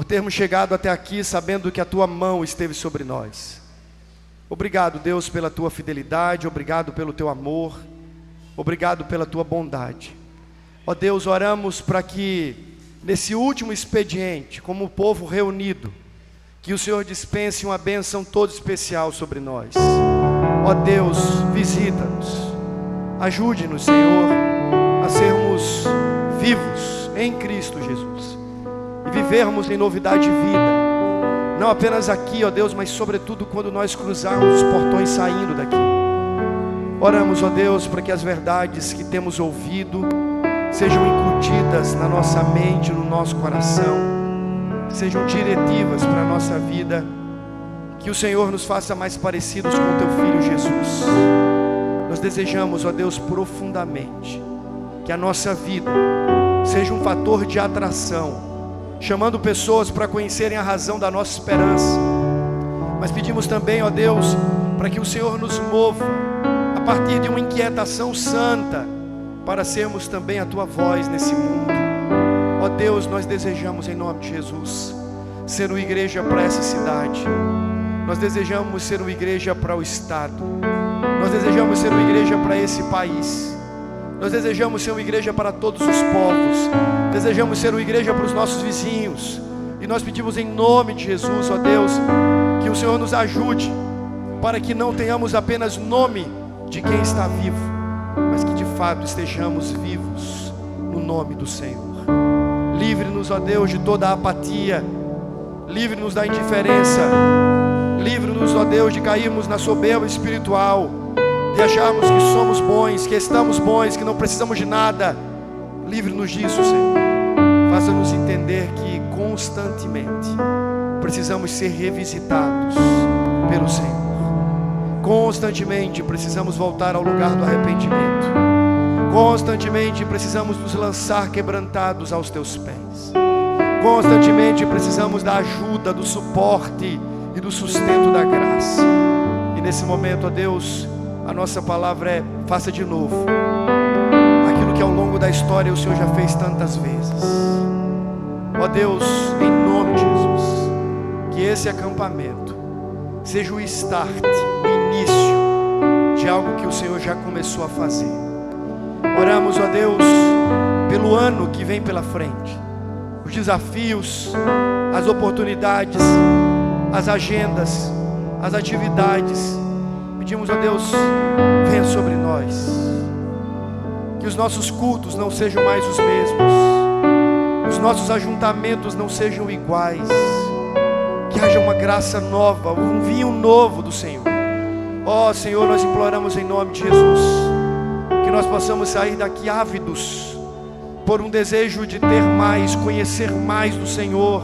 por termos chegado até aqui sabendo que a Tua mão esteve sobre nós. Obrigado, Deus, pela Tua fidelidade, obrigado pelo Teu amor, obrigado pela Tua bondade. Ó Deus, oramos para que nesse último expediente, como o povo reunido, que o Senhor dispense uma bênção toda especial sobre nós. Ó Deus, visita-nos, ajude-nos, Senhor, a sermos vivos em Cristo Jesus e vivermos em novidade de vida, não apenas aqui, ó Deus, mas sobretudo quando nós cruzarmos os portões saindo daqui. Oramos, ó Deus, para que as verdades que temos ouvido sejam incutidas na nossa mente, no nosso coração, sejam diretivas para a nossa vida, que o Senhor nos faça mais parecidos com o Teu Filho Jesus. Nós desejamos, ó Deus, profundamente, que a nossa vida seja um fator de atração, chamando pessoas para conhecerem a razão da nossa esperança. Mas pedimos também, ó Deus, para que o Senhor nos mova, a partir de uma inquietação santa, para sermos também a Tua voz nesse mundo. Ó Deus, nós desejamos em nome de Jesus ser uma igreja para essa cidade. Nós desejamos ser uma igreja para o estado. Nós desejamos ser uma igreja para esse país. Nós desejamos ser uma igreja para todos os povos. Desejamos ser uma igreja para os nossos vizinhos. E nós pedimos em nome de Jesus, ó Deus, que o Senhor nos ajude para que não tenhamos apenas nome de quem está vivo, mas que de fato estejamos vivos no nome do Senhor. Livre-nos, ó Deus, de toda a apatia. Livre-nos da indiferença. Livre-nos, ó Deus, de cairmos na soberba espiritual, de acharmos que somos bons, que estamos bons, que não precisamos de nada. Livre-nos disso, Senhor. Faça-nos entender que constantemente precisamos ser revisitados pelo Senhor. Constantemente precisamos voltar ao lugar do arrependimento. Constantemente precisamos nos lançar quebrantados aos Teus pés. Constantemente precisamos da ajuda, do suporte e do sustento da graça. E nesse momento, ó Deus, a nossa palavra é: faça de novo aquilo que ao longo da história o Senhor já fez tantas vezes. Ó Deus, em nome de Jesus, que esse acampamento seja o start, o início de algo que o Senhor já começou a fazer. Oramos, ó Deus, pelo ano que vem pela frente, os desafios, as oportunidades, as agendas, as atividades. Pedimos, ó Deus, venha sobre nós. Que os nossos cultos não sejam mais os mesmos, os nossos ajuntamentos não sejam iguais. Que haja uma graça nova, um vinho novo do Senhor. Ó Senhor, nós imploramos em nome de Jesus, que nós possamos sair daqui ávidos por um desejo de ter mais, conhecer mais do Senhor,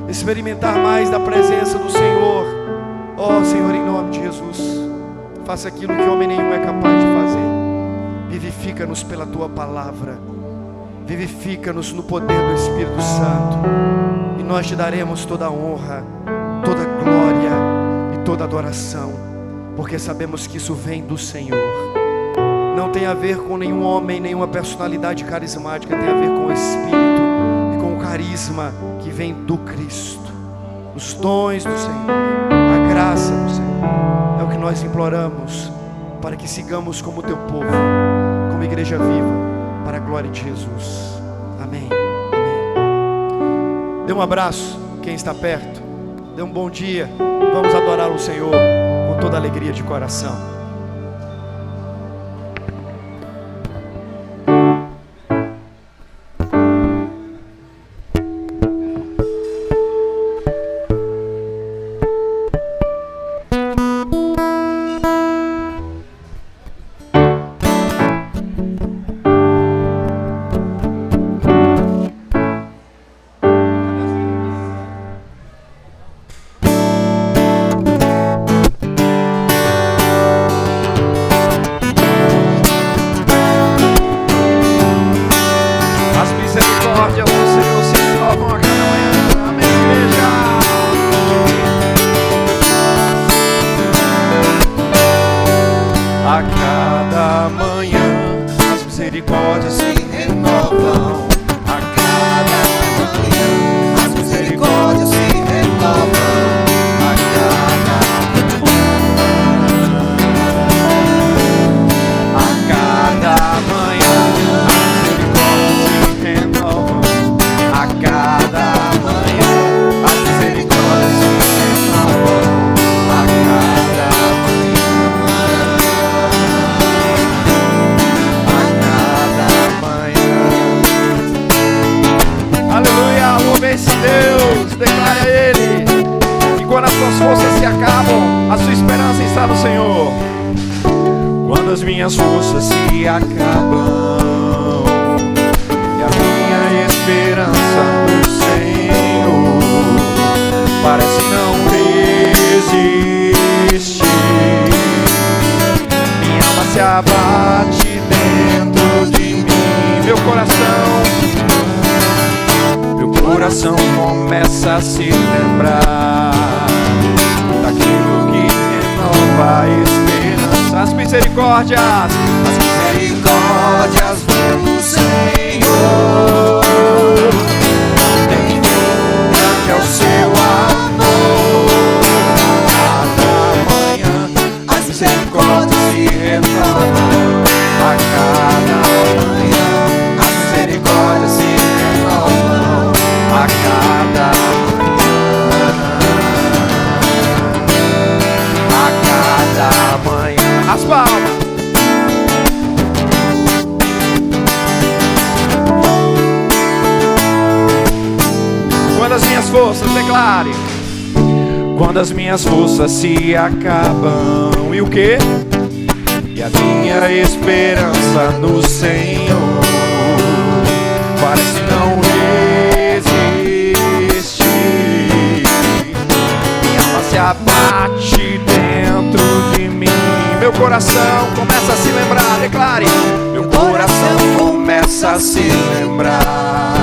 experimentar mais da presença do Senhor. Ó Senhor, em nome de Jesus, faça aquilo que homem nenhum é capaz de fazer. Vivifica-nos pela Tua palavra, vivifica-nos no poder do Espírito Santo, e nós Te daremos toda a honra, toda a glória e toda a adoração, porque sabemos que isso vem do Senhor. Não tem a ver com nenhum homem, nenhuma personalidade carismática, tem a ver com o Espírito e com o carisma que vem do Cristo. Os dons do Senhor, a graça do Senhor, é o que nós imploramos, para que sigamos como Teu povo, como igreja viva, para a glória de Jesus. Amém. Amém. Dê um abraço quem está perto, dê um bom dia. Vamos adorar o Senhor com toda a alegria de coração. misericórdias se renovam a cada manhã. As misericórdias suas forças se acabam, a sua esperança está no Senhor. Quando as minhas forças se acabam e a minha esperança no Senhor parece não resistir, minha alma se abate dentro de mim. Meu coração começa a se lembrar daquilo que renova a esperança. As misericórdias do Senhor, tem grande é o seu amor. Cada manhã as misericórdias se renovam. A cada manhã as misericórdias se renovam. A cada manhã. As palmas. Quando as minhas forças, declare. Quando as minhas forças se acabam. E o quê? E a minha esperança no Senhor parece não resistir, minha alma se abate dentro de mim. Meu coração começa a se lembrar, declare. Meu coração começa a se lembrar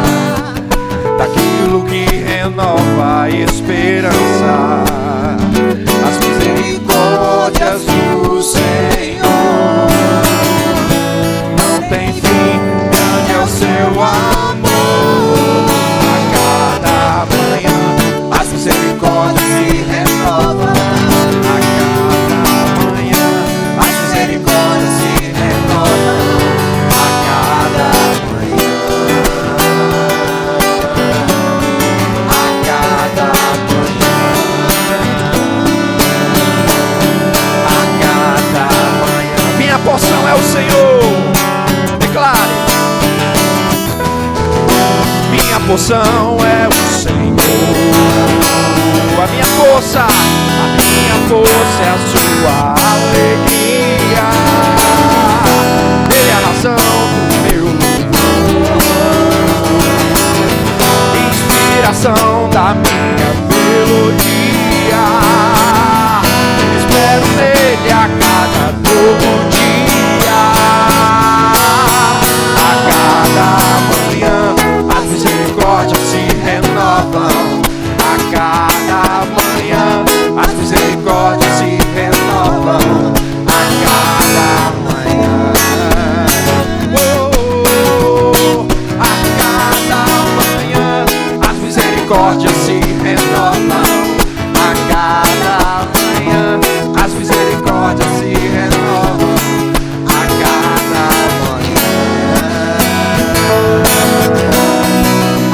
daquilo que renova a esperança. As misericórdias do Senhor não tem fim, grande é o seu amor. A cada manhã as misericórdias se renovam. A cada manhã as misericórdias se renovam. A cada manhã, a cada manhã, a cada manhã. Minha porção é o Senhor. Declare. Minha porção é o Senhor. A minha força é a sua alegria. Ele é a razão do meu louvor, inspiração da minha melodia. Espero nele a cada novo dia. A cada manhã as misericórdias se renovam. A cada manhã as misericórdias se renovam. A cada manhã, a cada manhã as misericórdias se renovam. A cada manhã as misericórdias se renovam. A cada manhã, a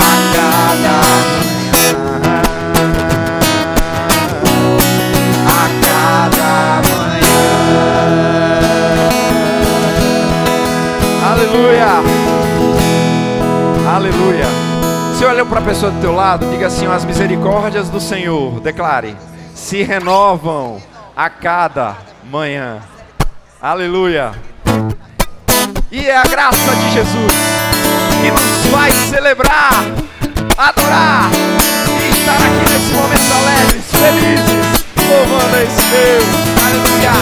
cada manhã. Aleluia, aleluia. Você olhou para a pessoa do teu lado, diga assim: as misericórdias do Senhor, declare, se renovam a cada manhã. Aleluia. E é a graça de Jesus que nos faz celebrar, adorar e estar aqui nesse momento alegres, felizes, louvando a esse Deus. Aleluia.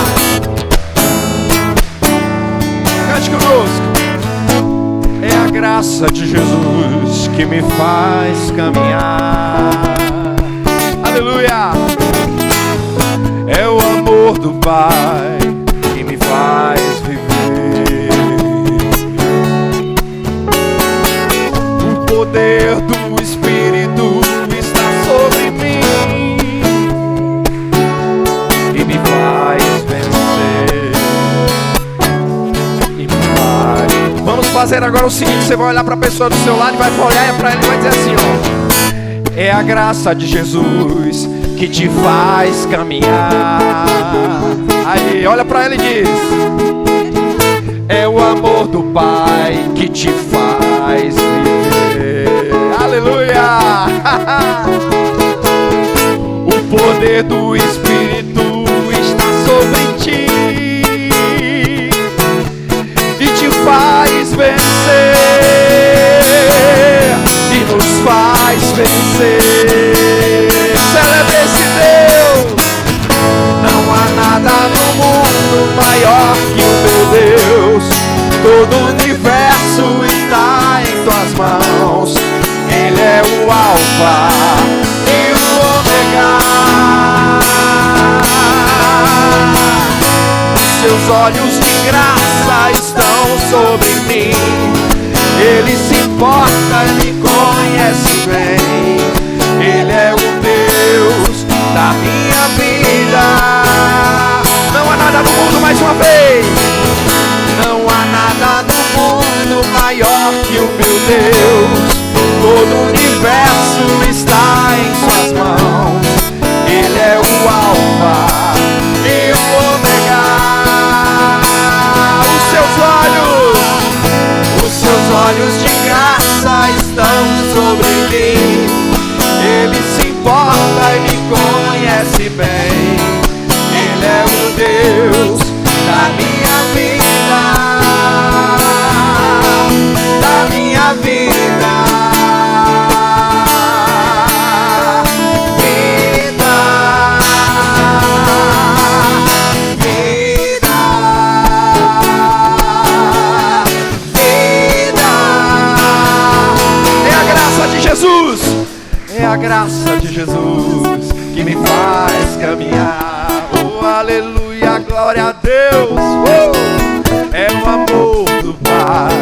Cante conosco. É a graça de Jesus que me faz caminhar. Aleluia. É o amor do Pai que me faz viver. O poder do Espírito está sobre mim e me faz vencer. E me faz. Vamos fazer agora o seguinte: você vai olhar para a pessoa do seu lado e vai olhar para ele e vai dizer assim, ó: é a graça de Jesus que te faz caminhar. Aí, olha pra ele e diz: é o amor do Pai que te faz viver. Aleluia. O poder do Alfa e o Ômega. Seus olhos de graça estão sobre mim. Ele se importa e me conhece bem. Ele é o Deus da minha vida. Não há nada no mundo, mais uma vez. Não há nada no mundo maior que o meu Deus. Todo o universo está em suas mãos. Ele é o Alfa e o Ômega. Os seus olhos de graça estão sobre mim. Ele se importa e me conhece bem. Ele é o Deus da minha vida, da minha vida. É a graça de Jesus que me faz caminhar. Oh, aleluia, glória a Deus. É o amor do Pai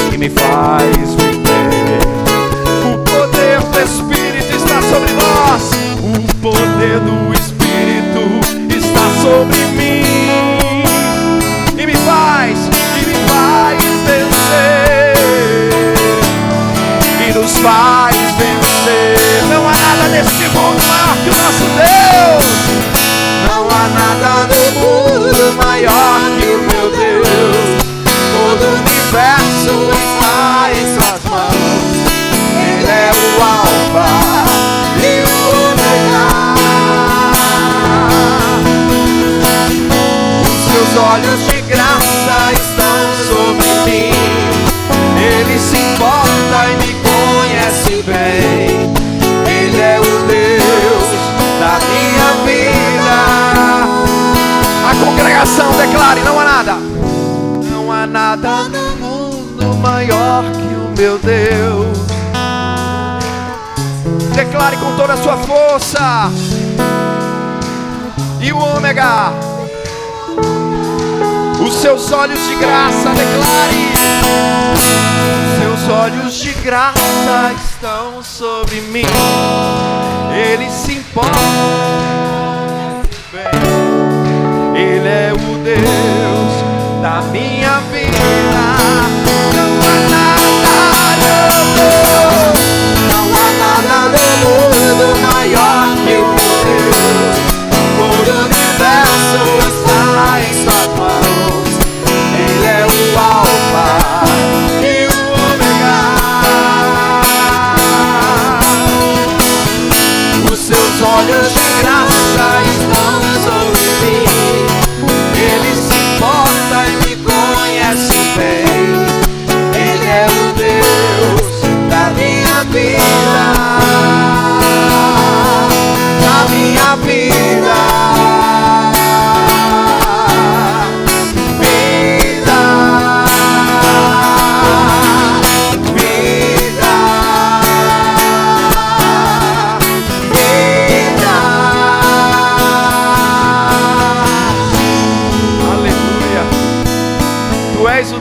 que me faz viver. O poder do Espírito está sobre nós. O poder do Espírito está sobre mim. E me faz vencer. E nos faz vencer. Não há nada nesse mundo maior que o nosso Deus. Não há nada no mundo maior que o meu Deus. Todo o universo está em suas mãos. Ele é o Alfa e o Ômega. Os seus olhos de graça estão sobre mim. Ele se importa e me conhece bem. Ele é o Deus da minha vida. A congregação declare: não há nada. Não há nada no mundo maior que o meu Deus. Declare com toda a sua força. E o Ômega. Os seus olhos de graça, declare. Seus olhos de graça estão sobre mim. Ele se importa bem. Ele é o Deus da minha vida. Não há nada no mundo maior que o meu Deus. Todo o universo está em suas mãos. Ele é o Alfa e o Ômega. Os seus olhos de graça estão sobre mim. Ele se importa e me conhece bem. Ele é o Deus da minha vida, da minha vida.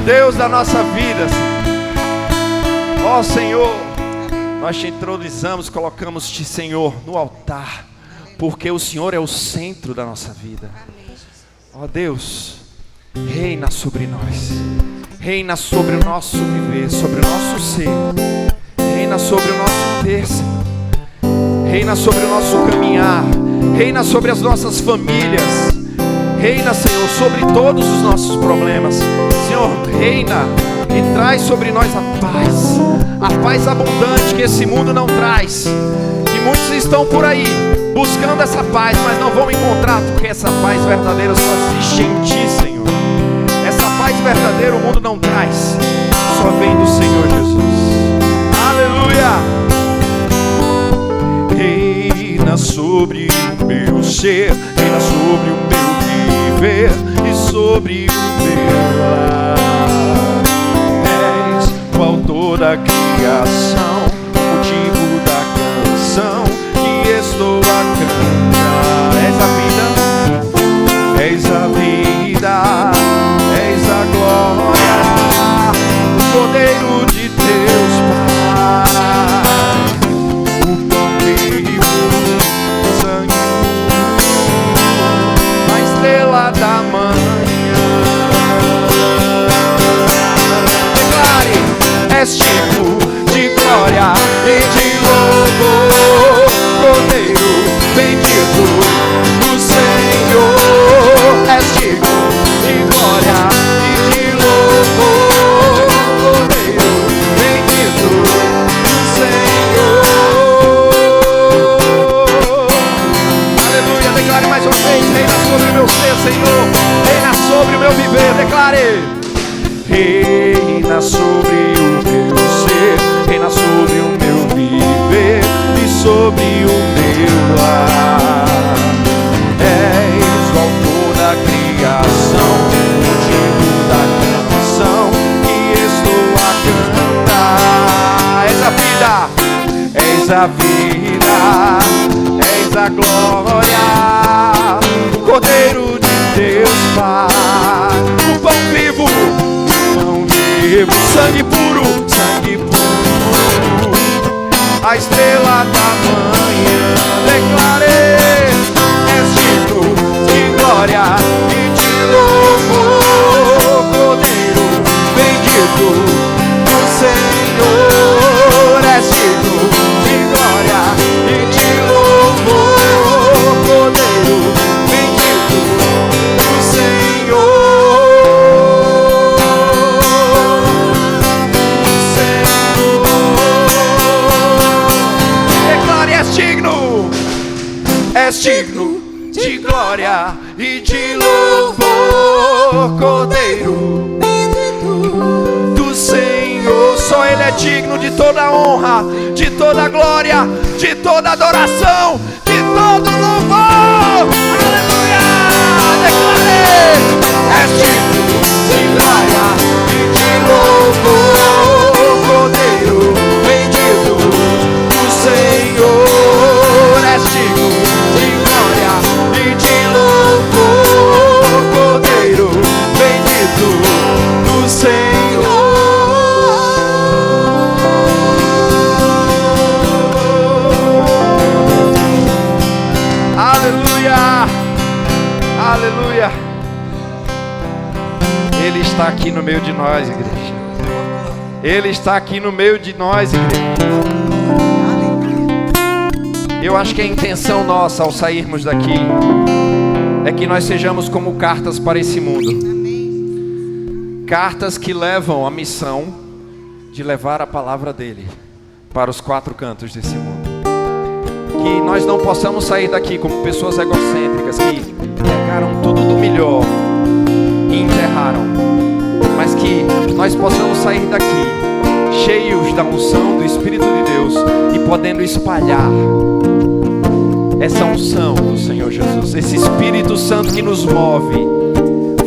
Deus da nossa vida, ó Senhor, nós te entronizamos, colocamos-te, Senhor, no altar, porque o Senhor é o centro da nossa vida. Ó Deus, reina sobre nós, reina sobre o nosso viver, sobre o nosso ser, reina sobre o nosso ter, Senhor. Reina sobre o nosso caminhar, reina sobre as nossas famílias. Reina, Senhor, sobre todos os nossos problemas. Senhor, reina e traz sobre nós a paz abundante que esse mundo não traz. Que muitos estão por aí buscando essa paz, mas não vão encontrar, porque essa paz verdadeira só existe em Ti, Senhor. Essa paz verdadeira o mundo não traz, só vem do Senhor Jesus. Aleluia! Reina sobre o meu ser, reina sobre o meu viver e sobre o meu lar. És o autor da criação, motivo da a vida, és a glória, Cordeiro de Deus Pai, o pão vivo, sangue puro, a estrela da manhã. Declarei, és digno de glória e de louvor, Cordeiro bendito do Senhor, és digno de glória e de louvor, Cordeiro bendito do Senhor. Declare, és digno de glória e de louvor, Cordeiro do Senhor. Só Ele é digno de toda honra, de toda glória, de toda adoração, de todo louvor. Aleluia! Declarei, és digno de glória e de louvor, Cordeiro bendito do Senhor. És digno de glória e de louvor, Cordeiro bendito do Senhor. Aleluia, aleluia. Ele está aqui no meio de nós, igreja. Ele está aqui no meio de nós, igreja. Eu acho que a intenção nossa ao sairmos daqui é que nós sejamos como cartas para esse mundo. Cartas que levam a missão de levar a palavra dele para os quatro cantos desse mundo. Que nós não possamos sair daqui como pessoas egocêntricas que pegaram tudo do melhor e enterraram, mas que nós possamos sair daqui cheios da unção do Espírito de Deus e podendo espalhar essa unção do Senhor Jesus, esse Espírito Santo que nos move,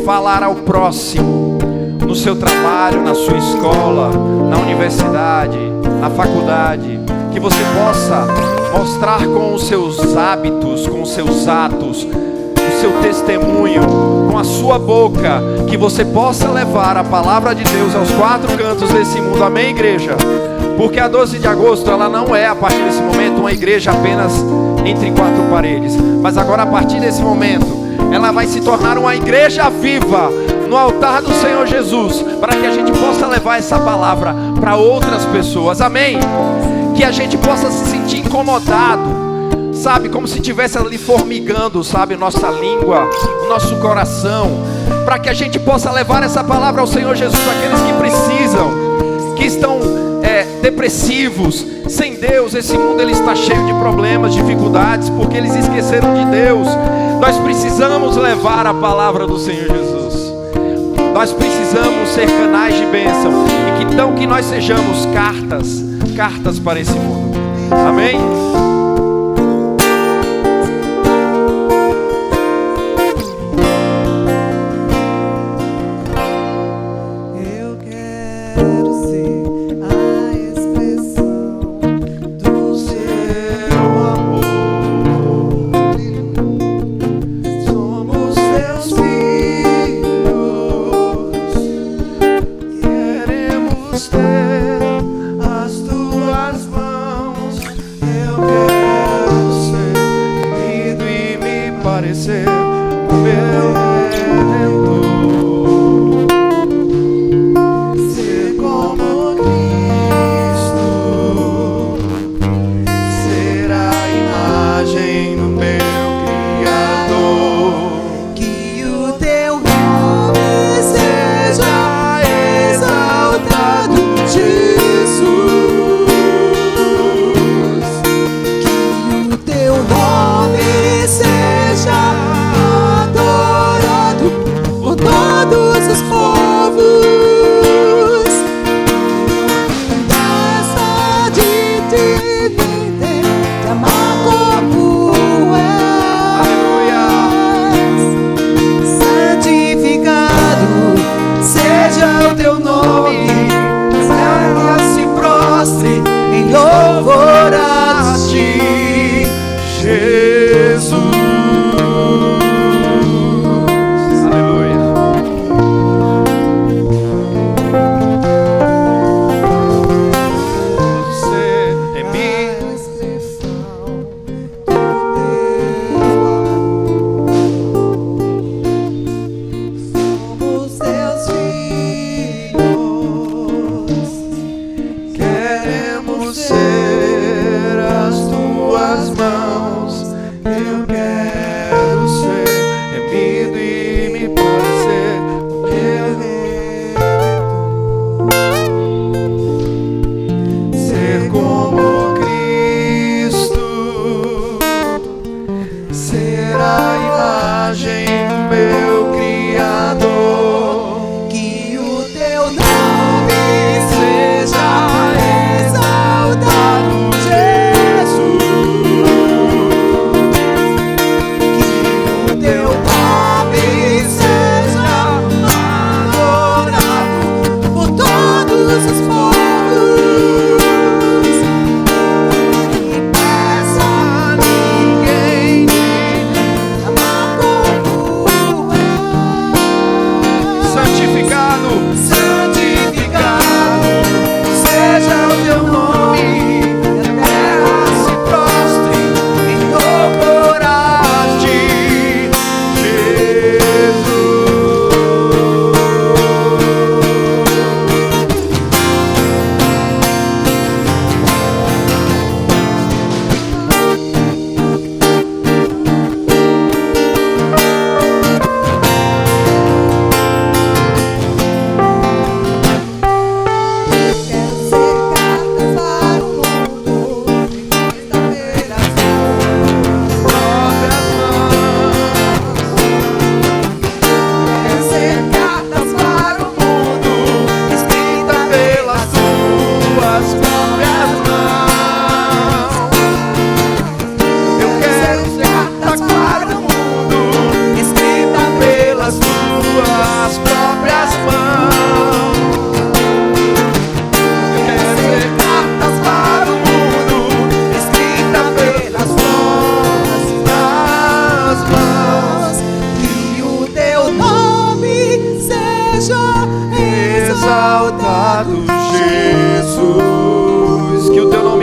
falar ao próximo, no seu trabalho, na sua escola, na universidade, na faculdade, que você possa mostrar com os seus hábitos, com os seus atos, o seu testemunho, com a sua boca, que você possa levar a palavra de Deus aos quatro cantos desse mundo. Amém, igreja? Porque a 12 de agosto ela não é, a partir desse momento, uma igreja apenas entre quatro paredes, mas agora, a partir desse momento, ela vai se tornar uma igreja viva no altar do Senhor Jesus, para que a gente possa levar essa palavra para outras pessoas. Amém? Que a gente possa se sentir incomodado, sabe, como se estivesse ali formigando, sabe, nossa língua, o nosso coração, para que a gente possa levar essa palavra ao Senhor Jesus, àqueles que precisam, que estão depressivos, sem Deus. Esse mundo ele está cheio de problemas, dificuldades, porque eles esqueceram de Deus. Nós precisamos levar a palavra do Senhor Jesus. Nós precisamos ser canais de bênção, e que então que nós sejamos cartas para esse mundo. Amém? Santificado seja o teu nome.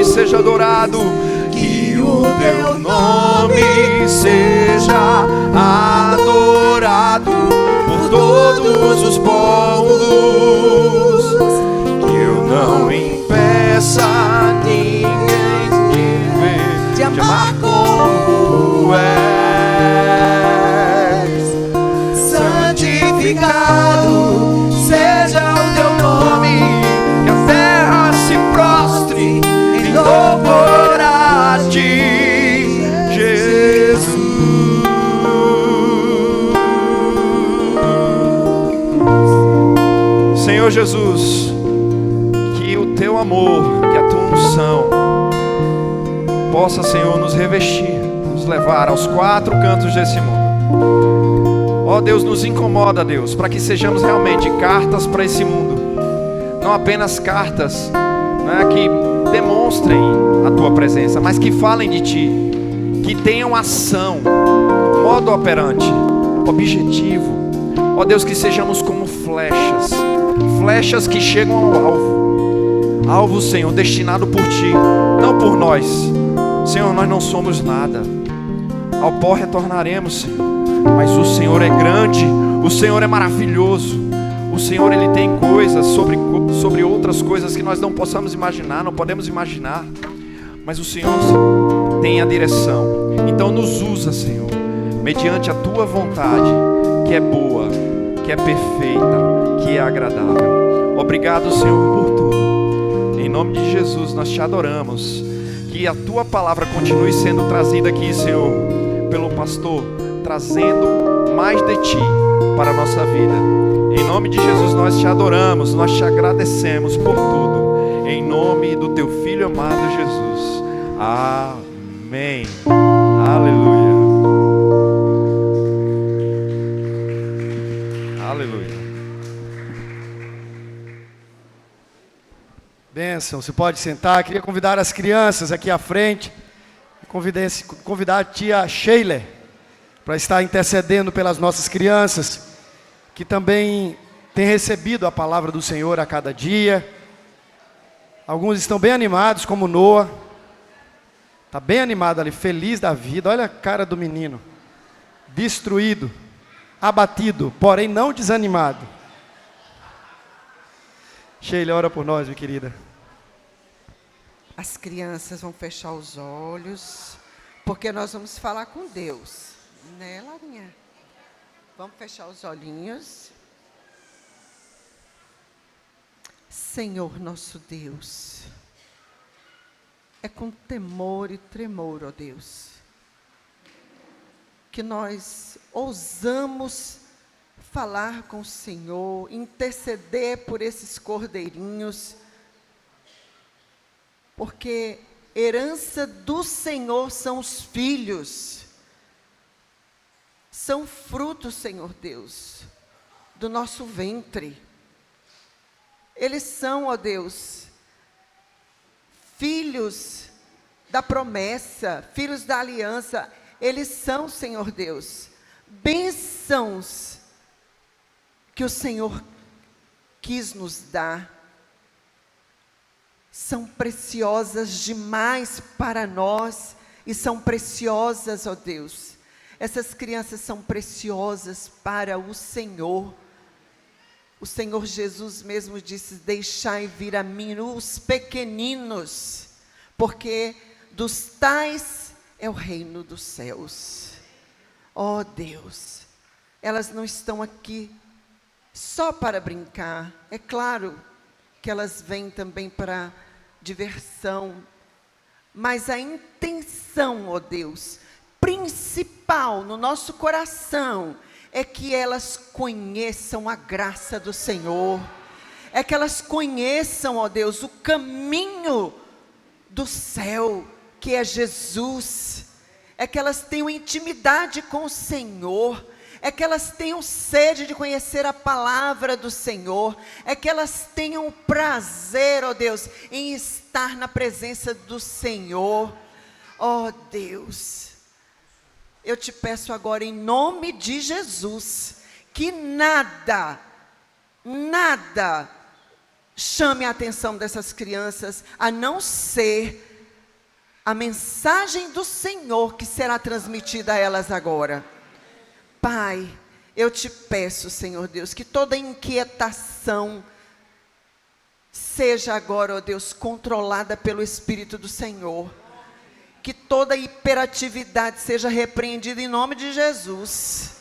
seja adorado. Que o teu nome seja adorado por todos os povos. Que eu não impeça ninguém de ver, de amar como és. Santificado seja o teu nome, que a terra se prostre em louvor a ti, Jesus. Senhor Jesus, que o teu amor, que a tua unção possa, Senhor, nos revestir, nos levar aos quatro cantos desse mundo. Ó Deus, nos incomoda, Deus, para que sejamos realmente cartas para esse mundo, não apenas cartas, né, que demonstrem a tua presença, mas que falem de ti, que tenham ação, modo operante, objetivo. Ó Deus, que sejamos como flechas, flechas que chegam ao alvo, alvo, Senhor, destinado por ti, não por nós. Senhor, nós não somos nada, ao pó retornaremos, Senhor, mas o Senhor é grande, o Senhor é maravilhoso, o Senhor, Ele tem coisas sobre outras coisas que nós não possamos imaginar, não podemos imaginar, mas o Senhor tem a direção. Então nos usa, Senhor, mediante a tua vontade, que é boa, que é perfeita, que é agradável. Obrigado, Senhor, por tudo. Em nome de Jesus nós te adoramos. Que a tua palavra continue sendo trazida aqui, Senhor, pelo pastor, trazendo mais de ti para a nossa vida. Em nome de Jesus nós te adoramos, nós te agradecemos por tudo. Em nome do teu Filho amado Jesus. Amém. Aleluia. Aleluia. Bênção, você pode sentar. Queria convidar as crianças aqui à frente. Convidar a tia Sheila para estar intercedendo pelas nossas crianças, que também têm recebido a palavra do Senhor a cada dia. Alguns estão bem animados, como Noah. Está bem animado ali, feliz da vida. Olha a cara do menino. Destruído, abatido, porém não desanimado. Sheila, ora por nós, minha querida. As crianças vão fechar os olhos, porque nós vamos falar com Deus. Né, Larinha? Vamos fechar os olhinhos. Senhor nosso Deus, é com temor e tremor, ó Deus, que nós ousamos falar com o Senhor, interceder por esses cordeirinhos, porque herança do Senhor são os filhos, são frutos, Senhor Deus, do nosso ventre. Eles são, ó Deus, filhos da promessa, filhos da aliança. Eles são, Senhor Deus, bênçãos que o Senhor quis nos dar. São preciosas demais para nós e são preciosas, ó Deus. Essas crianças são preciosas para o Senhor. O Senhor Jesus mesmo disse: deixai vir a mim os pequeninos, porque dos tais é o reino dos céus. Ó Deus, elas não estão aqui só para brincar. É claro que elas vêm também para diversão, mas a intenção, ó Deus, principal no nosso coração é que elas conheçam a graça do Senhor, é que elas conheçam, ó Deus, o caminho do céu, que é Jesus, é que elas tenham intimidade com o Senhor, é que elas tenham sede de conhecer a palavra do Senhor, é que elas tenham prazer, ó Deus, em estar na presença do Senhor. Ó Deus, eu te peço agora em nome de Jesus, que nada chame a atenção dessas crianças, a não ser a mensagem do Senhor que será transmitida a elas agora. Pai, eu te peço, Senhor Deus, que toda inquietação seja agora, ó Deus, controlada pelo Espírito do Senhor. Que toda hiperatividade seja repreendida em nome de Jesus.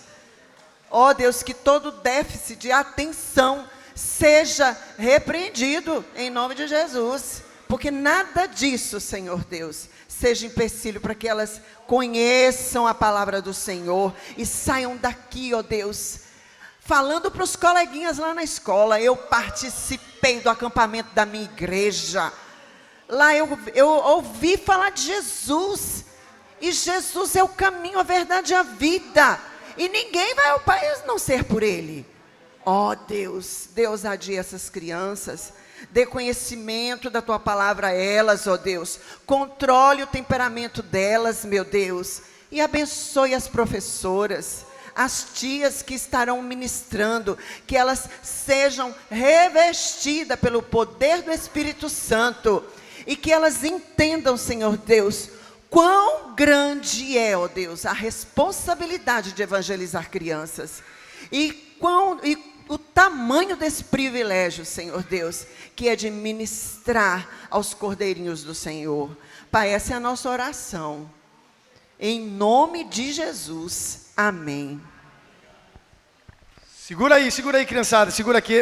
Ó Deus, que todo déficit de atenção seja repreendido em nome de Jesus. Porque nada disso, Senhor Deus, seja empecilho para que elas conheçam a palavra do Senhor e saiam daqui, ó Deus, falando para os coleguinhas lá na escola: eu participei do acampamento da minha igreja. Lá eu ouvi falar de Jesus. E Jesus é o caminho, a verdade e a vida. E ninguém vai ao Pai não ser por Ele. Ó Deus, Deus adia essas crianças. Dê conhecimento da Tua palavra a elas, ó Deus. Controle o temperamento delas, meu Deus. E abençoe as professoras, as tias que estarão ministrando, que elas sejam revestidas pelo poder do Espírito Santo, e que elas entendam, Senhor Deus, quão grande é, ó Deus, a responsabilidade de evangelizar crianças, e o tamanho desse privilégio, Senhor Deus, que é de ministrar aos cordeirinhos do Senhor. Pai, essa é a nossa oração, em nome de Jesus, amém. Segura aí, criançada, segura aqui.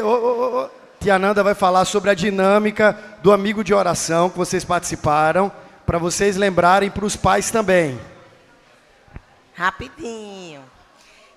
Tia Nanda vai falar sobre a dinâmica do amigo de oração que vocês participaram, para vocês lembrarem para os pais também. Rapidinho.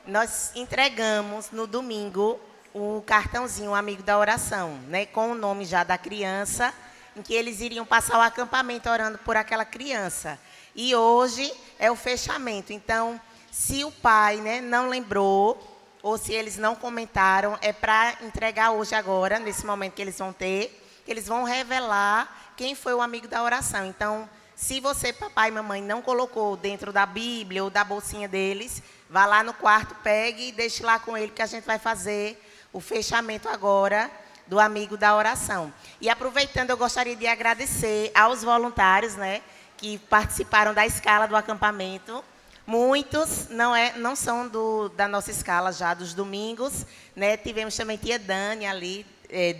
Nós entregamos no domingo o cartãozinho, o amigo da oração, né, com o nome já da criança, em que eles iriam passar o acampamento orando por aquela criança. E hoje é o fechamento. Então, se o pai, né, não lembrou, ou se eles não comentaram, é para entregar hoje agora, nesse momento que eles vão ter, que eles vão revelar quem foi o amigo da oração. Então, se você, papai e mamãe, não colocou dentro da Bíblia ou da bolsinha deles, vá lá no quarto, pegue e deixe lá com ele, que a gente vai fazer o fechamento agora do amigo da oração. E aproveitando, eu gostaria de agradecer aos voluntários, né, que participaram da escala do acampamento. Muitos não são da nossa escala já dos domingos, né? Tivemos também tia Dani ali,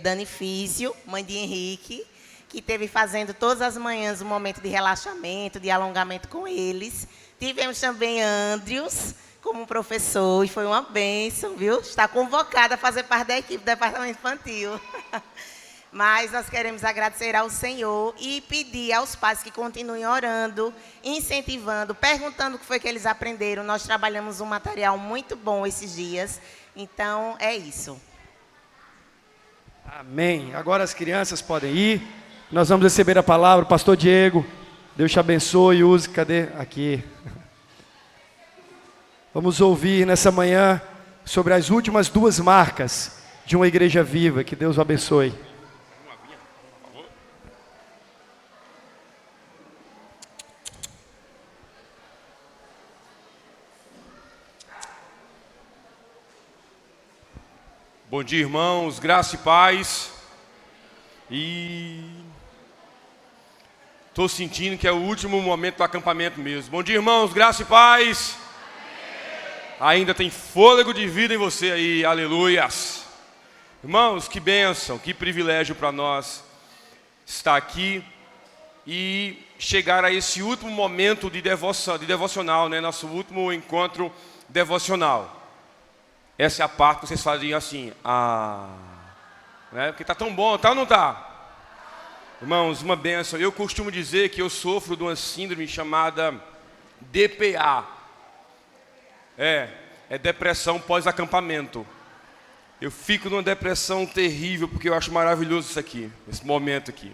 Dani Físio, mãe de Henrique, que esteve fazendo todas as manhãs um momento de relaxamento, de alongamento com eles. Tivemos também Andrews como professor, e foi uma bênção, viu? Está convocada a fazer parte da equipe do departamento infantil. Mas nós queremos agradecer ao Senhor e pedir aos pais que continuem orando, incentivando, perguntando o que foi que eles aprenderam. Nós trabalhamos um material muito bom esses dias. Então, é isso. Amém. Agora as crianças podem ir. Nós vamos receber a palavra. Pastor Diego, Deus te abençoe. Use, cadê? Aqui. Vamos ouvir nessa manhã sobre as últimas 2 marcas de uma igreja viva. Que Deus o abençoe. Bom dia, irmãos, graça e paz. E estou sentindo que é o último momento do acampamento mesmo. Bom dia, irmãos, graça e paz. Ainda tem fôlego de vida em você aí, aleluias. Irmãos, que bênção, que privilégio para nós estar aqui e chegar a esse último momento de devocional, né? Nosso último encontro devocional. Essa é a parte que vocês faziam assim, né? Porque está tão bom, tá ou não está? Irmãos, uma bênção. Eu costumo dizer que eu sofro de uma síndrome chamada DPA. É depressão pós-acampamento. Eu fico numa depressão terrível, porque eu acho maravilhoso isso aqui, esse momento aqui.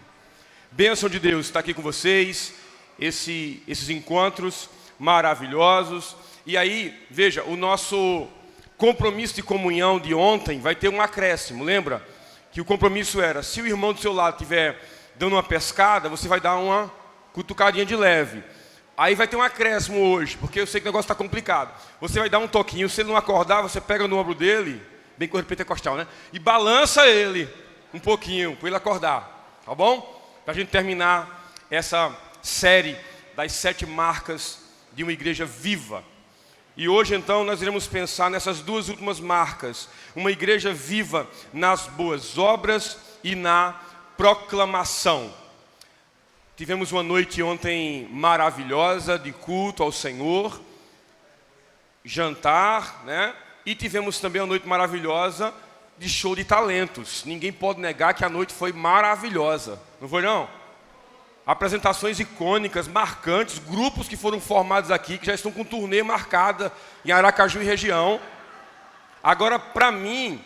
Bênção de Deus estar aqui com vocês, esses encontros maravilhosos. E aí, veja, o nosso compromisso de comunhão de ontem vai ter um acréscimo. Lembra que o compromisso era, se o irmão do seu lado estiver dando uma pescada, você vai dar uma cutucadinha de leve. Aí vai ter um acréscimo hoje, porque eu sei que o negócio está complicado. Você vai dar um toquinho, se ele não acordar, você pega no ombro dele, bem coisa pentecostal, né? E balança ele um pouquinho, para ele acordar, tá bom? Para a gente terminar essa série das 7 marcas de uma igreja viva. E hoje então nós iremos pensar nessas 2 últimas marcas. Uma igreja viva nas boas obras e na proclamação. Tivemos uma noite ontem maravilhosa de culto ao Senhor, jantar, né? E tivemos também uma noite maravilhosa de show de talentos. Ninguém pode negar que a noite foi maravilhosa. Não foi não? Apresentações icônicas, marcantes, grupos que foram formados aqui, que já estão com turnê marcada em Aracaju e região. Agora, para mim,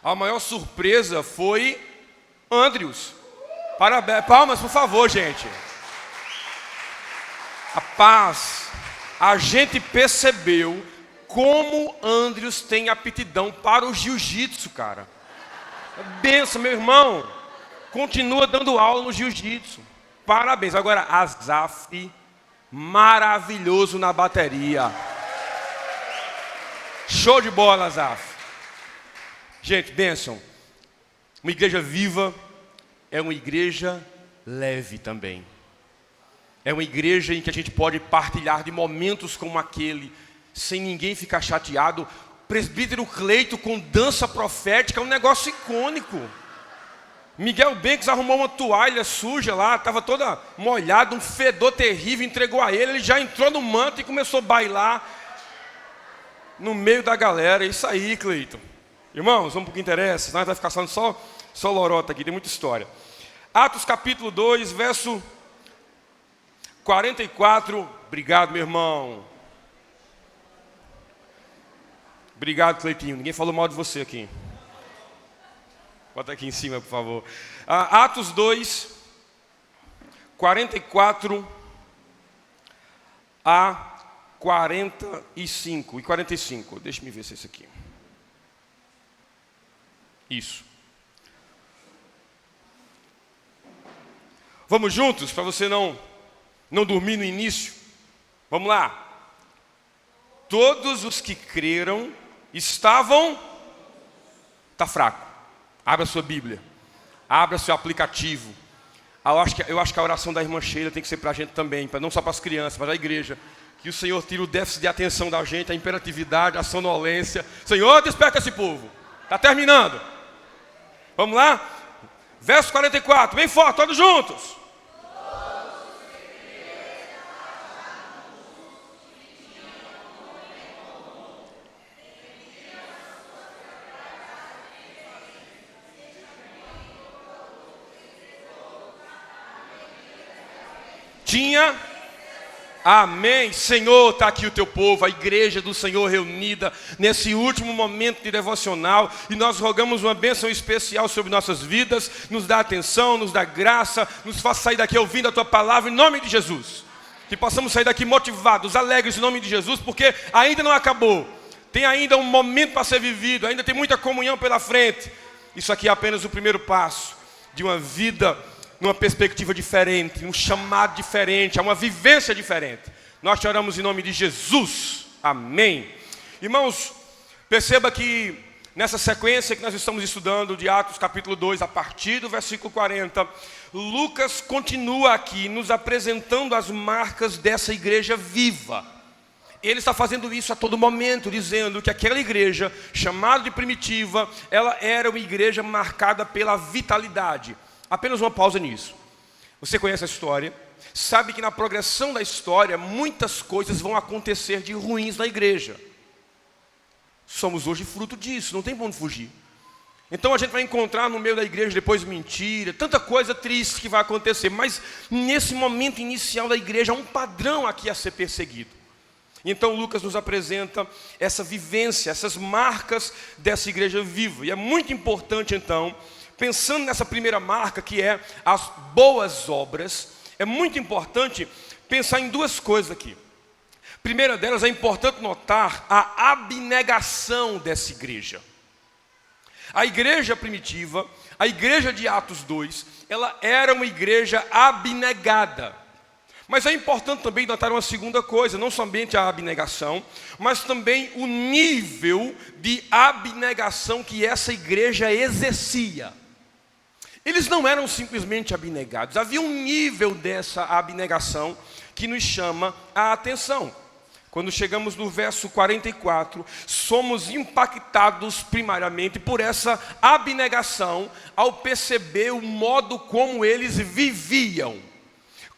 a maior surpresa foi Andrews. Parabéns, palmas, por favor, gente. Rapaz, a gente percebeu como Andrews tem aptidão para o jiu-jitsu, cara. Benção, meu irmão. Continua dando aula no jiu-jitsu. Parabéns. Agora, Azaf, maravilhoso na bateria. Show de bola, Azaf. Gente, bênção. Uma igreja viva é uma igreja leve também. É uma igreja em que a gente pode partilhar de momentos como aquele, sem ninguém ficar chateado. Presbítero Cleito com dança profética é um negócio icônico. Miguel Banks arrumou uma toalha suja lá, estava toda molhada, um fedor terrível, entregou a ele já entrou no manto e começou a bailar no meio da galera. É isso aí, Cleiton. Irmãos, vamos para o que interessa, senão vai ficar falando só lorota aqui, tem muita história. Atos capítulo 2, verso 44. Obrigado, meu irmão. Obrigado, Cleitinho. Ninguém falou mal de você aqui. Bota aqui em cima, por favor. Atos 2, 44 a 45. E 45. Deixa-me ver se é isso aqui. Isso. Vamos juntos, para você não dormir no início? Vamos lá. Todos os que creram estavam... Está fraco. Abra a sua Bíblia. Abra seu aplicativo. Eu acho que a oração da irmã Sheila tem que ser para a gente também, não só para as crianças, mas a igreja. Que o Senhor tire o déficit de atenção da gente, a imperatividade, a sonolência. Senhor, desperta esse povo. Está terminando. Vamos lá? Verso 44, bem forte, todos juntos. Tinha, amém, Senhor, está aqui o teu povo, a igreja do Senhor reunida nesse último momento de devocional, e nós rogamos uma bênção especial sobre nossas vidas, nos dá atenção, nos dá graça, nos faça sair daqui ouvindo a tua palavra, em nome de Jesus, que possamos sair daqui motivados, alegres em nome de Jesus, porque ainda não acabou, tem ainda um momento para ser vivido, ainda tem muita comunhão pela frente. Isso aqui é apenas o primeiro passo de uma vida numa perspectiva diferente, um chamado diferente, uma vivência diferente. Nós te oramos em nome de Jesus. Amém. Irmãos, perceba que nessa sequência que nós estamos estudando de Atos capítulo 2, a partir do versículo 40, Lucas continua aqui nos apresentando as marcas dessa igreja viva. Ele está fazendo isso a todo momento, dizendo que aquela igreja, chamada de primitiva, ela era uma igreja marcada pela vitalidade. Apenas uma pausa nisso. Você conhece a história, sabe que na progressão da história muitas coisas vão acontecer de ruins na igreja. Somos hoje fruto disso, não tem como fugir. Então a gente vai encontrar no meio da igreja depois mentira, tanta coisa triste que vai acontecer, mas nesse momento inicial da igreja há um padrão aqui a ser perseguido. Então Lucas nos apresenta essa vivência, essas marcas dessa igreja viva. E é muito importante então, pensando nessa primeira marca, que é as boas obras, é muito importante pensar em duas coisas aqui. Primeira delas, é importante notar a abnegação dessa igreja. A igreja primitiva, a igreja de Atos 2, ela era uma igreja abnegada. Mas é importante também notar uma segunda coisa, não somente a abnegação, mas também o nível de abnegação que essa igreja exercia. Eles não eram simplesmente abnegados. Havia um nível dessa abnegação que nos chama a atenção. Quando chegamos no verso 44, somos impactados primariamente por essa abnegação ao perceber o modo como eles viviam.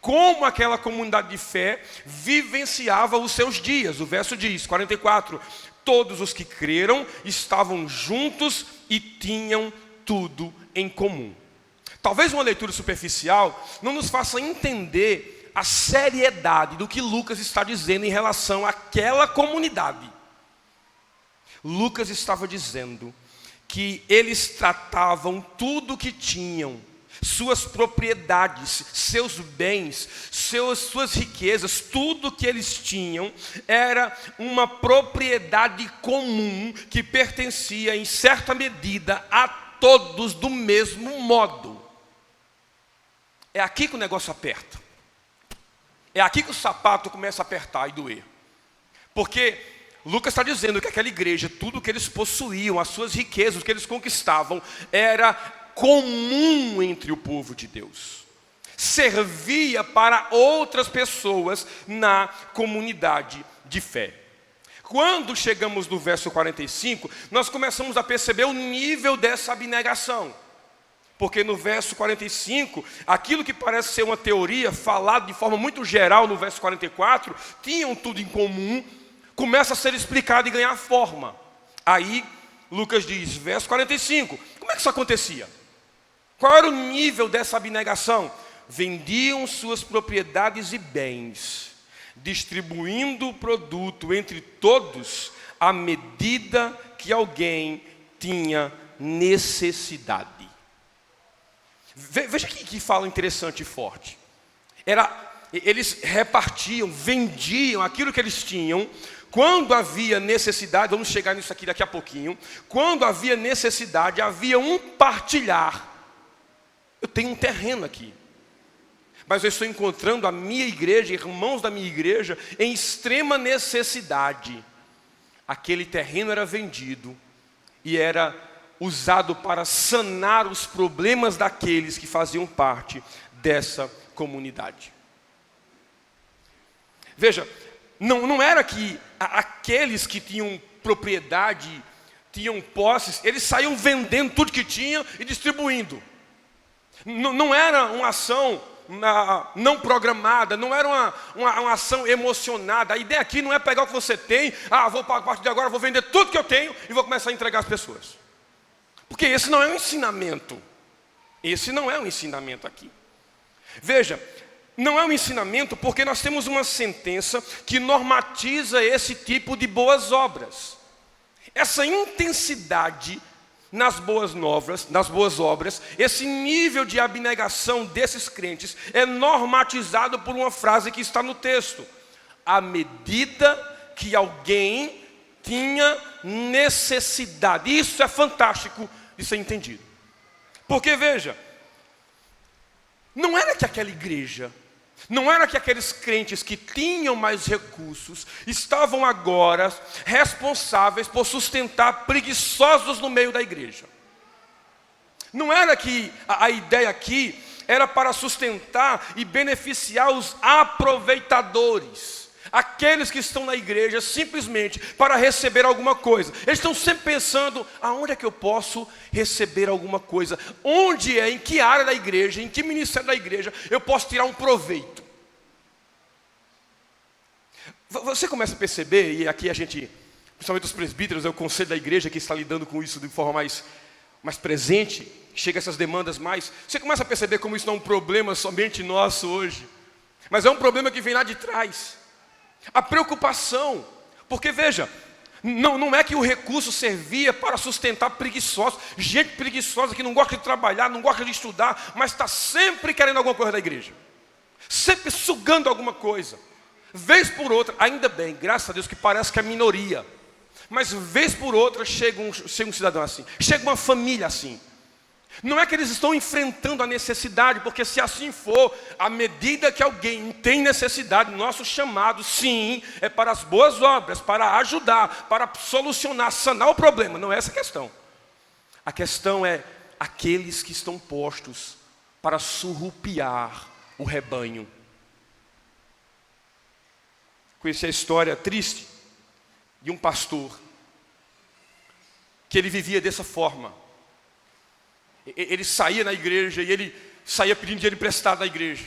Como aquela comunidade de fé vivenciava os seus dias. O verso diz, 44, todos os que creram estavam juntos e tinham tudo em comum. Talvez uma leitura superficial não nos faça entender a seriedade do que Lucas está dizendo em relação àquela comunidade. Lucas estava dizendo que eles tratavam tudo o que tinham, suas propriedades, seus bens, suas riquezas, tudo que eles tinham era uma propriedade comum que pertencia em certa medida a todos do mesmo modo. É aqui que o negócio aperta. É aqui que o sapato começa a apertar e doer. Porque Lucas está dizendo que aquela igreja, tudo que eles possuíam, as suas riquezas, o que eles conquistavam, era comum entre o povo de Deus. Servia para outras pessoas na comunidade de fé. Quando chegamos no verso 45, nós começamos a perceber o nível dessa abnegação. Porque no verso 45, aquilo que parece ser uma teoria, falado de forma muito geral no verso 44, tinham tudo em comum, começa a ser explicado e ganhar forma. Aí, Lucas diz, verso 45, como é que isso acontecia? Qual era o nível dessa abnegação? Vendiam suas propriedades e bens, distribuindo o produto entre todos, à medida que alguém tinha necessidade. Veja que fala interessante e forte. Eles repartiam, vendiam aquilo que eles tinham. Quando havia necessidade, vamos chegar nisso aqui daqui a pouquinho. Quando havia necessidade, havia um partilhar. Eu tenho um terreno aqui, mas eu estou encontrando a minha igreja, irmãos da minha igreja, em extrema necessidade. Aquele terreno era vendido e era usado para sanar os problemas daqueles que faziam parte dessa comunidade. Veja, não era que aqueles que tinham propriedade, tinham posses, eles saíam vendendo tudo que tinham e distribuindo. Não era uma ação não programada, não era uma ação emocionada. A ideia aqui não é pegar o que você tem, vou a partir de agora vou vender tudo que eu tenho e vou começar a entregar às pessoas. Porque esse não é um ensinamento. Esse não é um ensinamento aqui. Veja, não é um ensinamento porque nós temos uma sentença que normatiza esse tipo de boas obras. Essa intensidade nas boas obras, esse nível de abnegação desses crentes é normatizado por uma frase que está no texto. À medida que alguém tinha necessidade. Isso é fantástico de ser entendido. Porque veja, não era que aquela igreja, não era que aqueles crentes que tinham mais recursos estavam agora responsáveis por sustentar preguiçosos no meio da igreja. Não era que a ideia aqui era para sustentar e beneficiar os aproveitadores. Aqueles que estão na igreja simplesmente para receber alguma coisa. Eles estão sempre pensando, aonde é que eu posso receber alguma coisa? Onde em que área da igreja, em que ministério da igreja eu posso tirar um proveito? Você começa a perceber, e aqui a gente, principalmente os presbíteros, é o conselho da igreja que está lidando com isso de forma mais presente, chega a essas demandas mais. Você começa a perceber como isso não é um problema somente nosso hoje, mas é um problema que vem lá de trás. A preocupação, porque veja, não é que o recurso servia para sustentar preguiçosos, gente preguiçosa que não gosta de trabalhar, não gosta de estudar, mas está sempre querendo alguma coisa da igreja, sempre sugando alguma coisa, vez por outra, ainda bem, graças a Deus que parece que é minoria, mas vez por outra chega um cidadão assim, chega uma família assim. Não é que eles estão enfrentando a necessidade, porque se assim for, à medida que alguém tem necessidade, nosso chamado, sim, é para as boas obras, para ajudar, para solucionar, sanar o problema. Não é essa a questão. A questão é aqueles que estão postos para surrupiar o rebanho. Conheci a história triste de um pastor, que ele vivia dessa forma. Ele saía na igreja e ele saía pedindo dinheiro emprestado na igreja.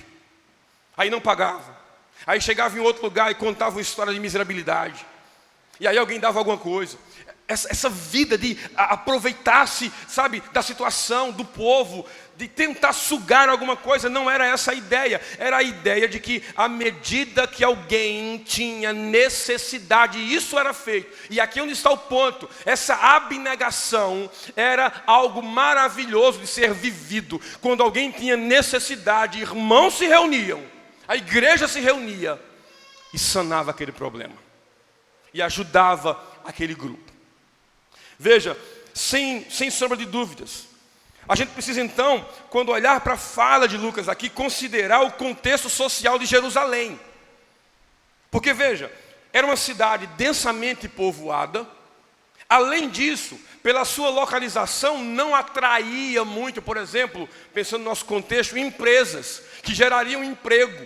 Aí não pagava. Aí chegava em outro lugar e contava uma história de miserabilidade. E aí alguém dava alguma coisa. Essa vida de aproveitar-se, sabe, da situação, do povo, de tentar sugar alguma coisa, não era essa a ideia. Era a ideia de que à medida que alguém tinha necessidade, isso era feito. E aqui é onde está o ponto. Essa abnegação era algo maravilhoso de ser vivido. Quando alguém tinha necessidade, irmãos se reuniam, a igreja se reunia e sanava aquele problema. E ajudava aquele grupo. Veja, sem sombra de dúvidas, a gente precisa então, quando olhar para a fala de Lucas aqui, considerar o contexto social de Jerusalém. Porque veja, era uma cidade densamente povoada. Além disso, pela sua localização, não atraía muito, por exemplo, pensando no nosso contexto, empresas que gerariam emprego.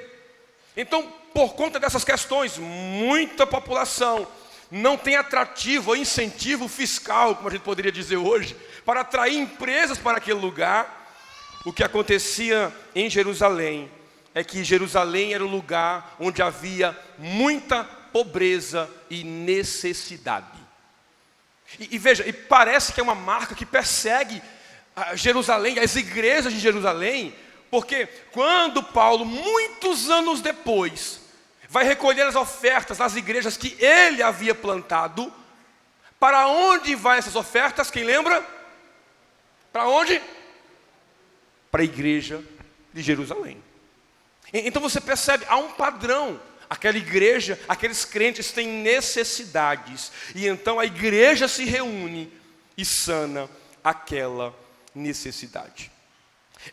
Então, por conta dessas questões, muita população não tem atrativo ou incentivo fiscal, como a gente poderia dizer hoje, para atrair empresas para aquele lugar. O que acontecia em Jerusalém é que Jerusalém era o lugar onde havia muita pobreza e necessidade. E veja, e parece que é uma marca que persegue Jerusalém, as igrejas de Jerusalém, porque quando Paulo, muitos anos depois, vai recolher as ofertas das igrejas que ele havia plantado, para onde vai essas ofertas? Quem lembra? Para onde? Para a igreja de Jerusalém. Então você percebe, há um padrão. Aquela igreja, aqueles crentes têm necessidades, e então a igreja se reúne e sana aquela necessidade.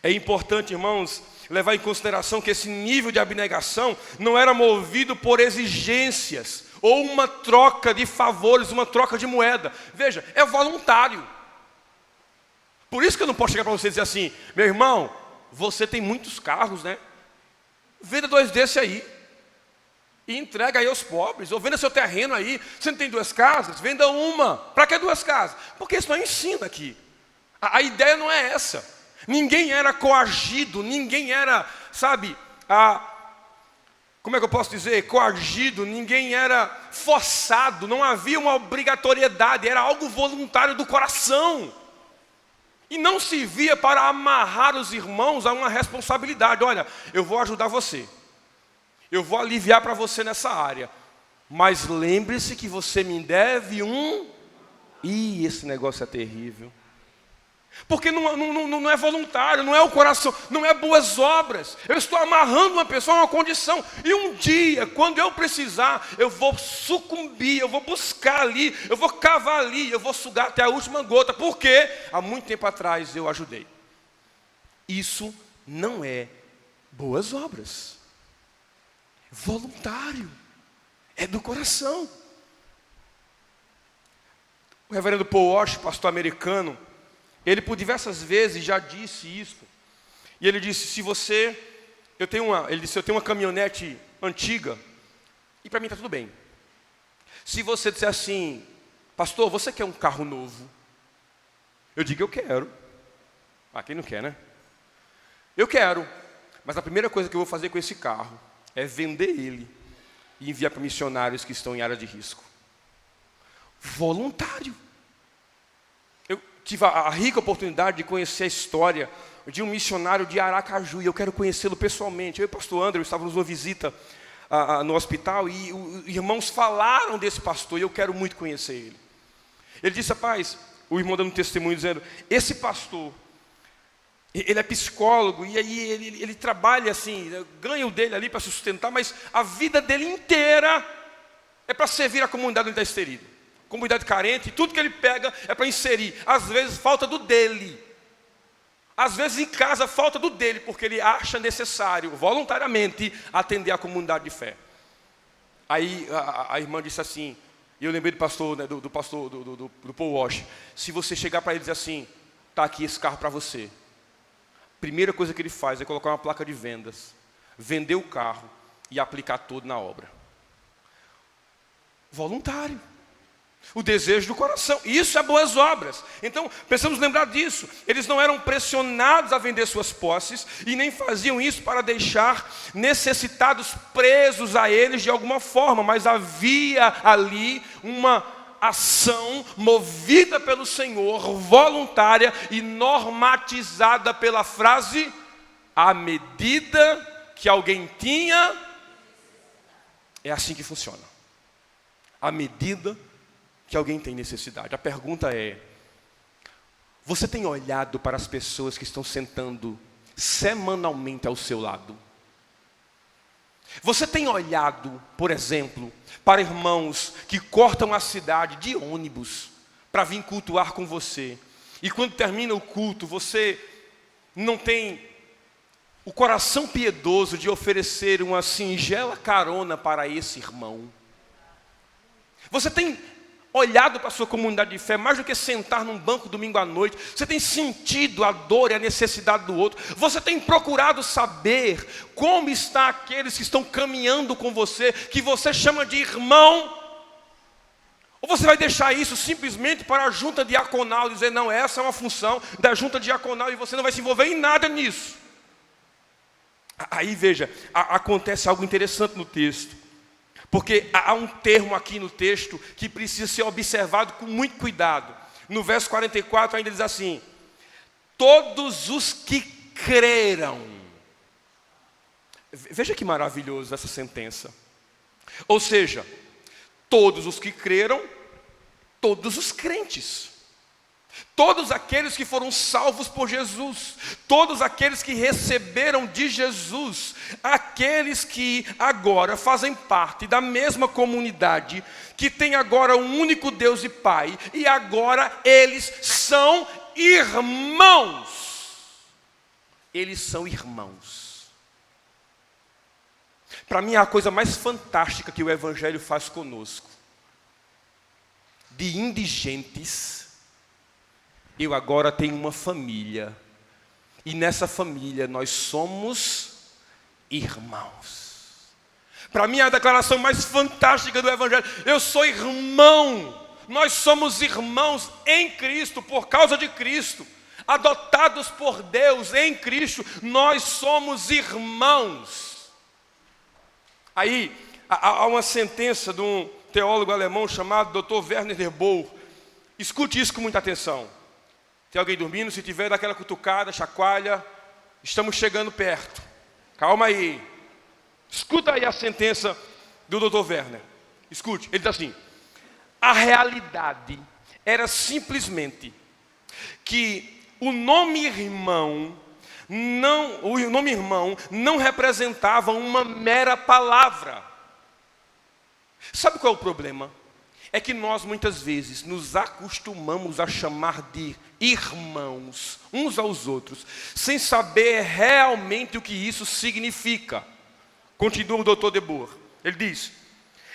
É importante, irmãos, levar em consideração que esse nível de abnegação não era movido por exigências ou uma troca de favores, uma troca de moeda. Veja, é voluntário. Por isso que eu não posso chegar para você e dizer assim: meu irmão, você tem muitos carros, né? Venda 2 desses aí e entrega aí aos pobres. Ou venda seu terreno aí. Você não tem 2 casas? Venda uma. Para que 2 casas? Porque isso não ensina aqui. A ideia não é essa. Ninguém era coagido, ninguém era, sabe, como é que eu posso dizer, coagido, ninguém era forçado, não havia uma obrigatoriedade, era algo voluntário do coração. E não se via para amarrar os irmãos a uma responsabilidade. Olha, eu vou ajudar você, eu vou aliviar para você nessa área, mas lembre-se que você me deve esse negócio é terrível. Porque não é voluntário, não é o coração, não é boas obras. Eu estou amarrando uma pessoa a uma condição. E um dia, quando eu precisar, eu vou sucumbir, eu vou buscar ali, eu vou cavar ali, eu vou sugar até a última gota. Porque há muito tempo atrás eu ajudei. Isso não é boas obras. Voluntário. É do coração. O reverendo Paul Walsh, pastor americano, ele por diversas vezes já disse isso. E ele disse: eu tenho uma caminhonete antiga e para mim está tudo bem. Se você disser assim: pastor, você quer um carro novo? Eu digo: eu quero. Quem não quer, né? Eu quero. Mas a primeira coisa que eu vou fazer com esse carro é vender ele e enviar para missionários que estão em área de risco. Voluntário. Tive a rica oportunidade de conhecer a história de um missionário de Aracaju, e eu quero conhecê-lo pessoalmente. Eu e o pastor André estávamos numa visita no hospital, e os irmãos falaram desse pastor, e eu quero muito conhecer ele. Ele disse: rapaz, o irmão dando um testemunho dizendo, esse pastor, ele é psicólogo, e aí ele trabalha assim, ganha o dele ali para sustentar, mas a vida dele inteira é para servir a comunidade onde está inserido. Comunidade carente, tudo que ele pega é para inserir. Às vezes falta do dele. Às vezes em casa falta do dele, porque ele acha necessário, voluntariamente, atender a comunidade de fé. Aí a irmã disse assim, e eu lembrei do pastor, né, do Paul Walsh: se você chegar para ele e dizer assim: está aqui esse carro para você. Primeira coisa que ele faz é colocar uma placa de vendas, vender o carro e aplicar tudo na obra. Voluntário. O desejo do coração. Isso é boas obras. Então, precisamos lembrar disso. Eles não eram pressionados a vender suas posses e nem faziam isso para deixar necessitados presos a eles de alguma forma, mas havia ali uma ação movida pelo Senhor, voluntária e normatizada pela frase: à medida que alguém tinha. É assim que funciona. À medida que alguém tem necessidade. A pergunta é: você tem olhado para as pessoas que estão sentando semanalmente ao seu lado? Você tem olhado, por exemplo, para irmãos que cortam a cidade de ônibus para vir cultuar com você, e quando termina o culto, você não tem o coração piedoso de oferecer uma singela carona para esse irmão? Você tem olhado para a sua comunidade de fé, mais do que sentar num banco domingo à noite, você tem sentido a dor e a necessidade do outro, você tem procurado saber como está aqueles que estão caminhando com você, que você chama de irmão, ou você vai deixar isso simplesmente para a junta diaconal, dizer: não, essa é uma função da junta diaconal e você não vai se envolver em nada nisso. Aí veja, acontece algo interessante no texto. Porque há um termo aqui no texto que precisa ser observado com muito cuidado. No verso 44 ainda diz assim: todos os que creram. Veja que maravilhoso essa sentença. Ou seja, todos os que creram, todos os crentes. Todos aqueles que foram salvos por Jesus, todos aqueles que receberam de Jesus, aqueles que agora fazem parte da mesma comunidade, que tem agora um único Deus e Pai, e agora eles são irmãos. Eles são irmãos. Para mim é a coisa mais fantástica que o Evangelho faz conosco. De indigentes, eu agora tenho uma família, e nessa família nós somos irmãos. Para mim é a declaração mais fantástica do Evangelho: eu sou irmão, nós somos irmãos em Cristo, por causa de Cristo, adotados por Deus em Cristo, nós somos irmãos. Aí, há uma sentença de um teólogo alemão chamado Dr. Werner de Boer. Escute isso com muita atenção. Tem alguém dormindo? Se tiver, dá aquela cutucada, chacoalha. Estamos chegando perto. Calma aí. Escuta aí a sentença do Dr. Werner. Escute, ele diz assim: a realidade era simplesmente que o nome irmão não representava uma mera palavra. Sabe qual é o problema? É que nós muitas vezes nos acostumamos a chamar de irmãos uns aos outros, sem saber realmente o que isso significa. Continua o Dr. de Boer. Ele diz: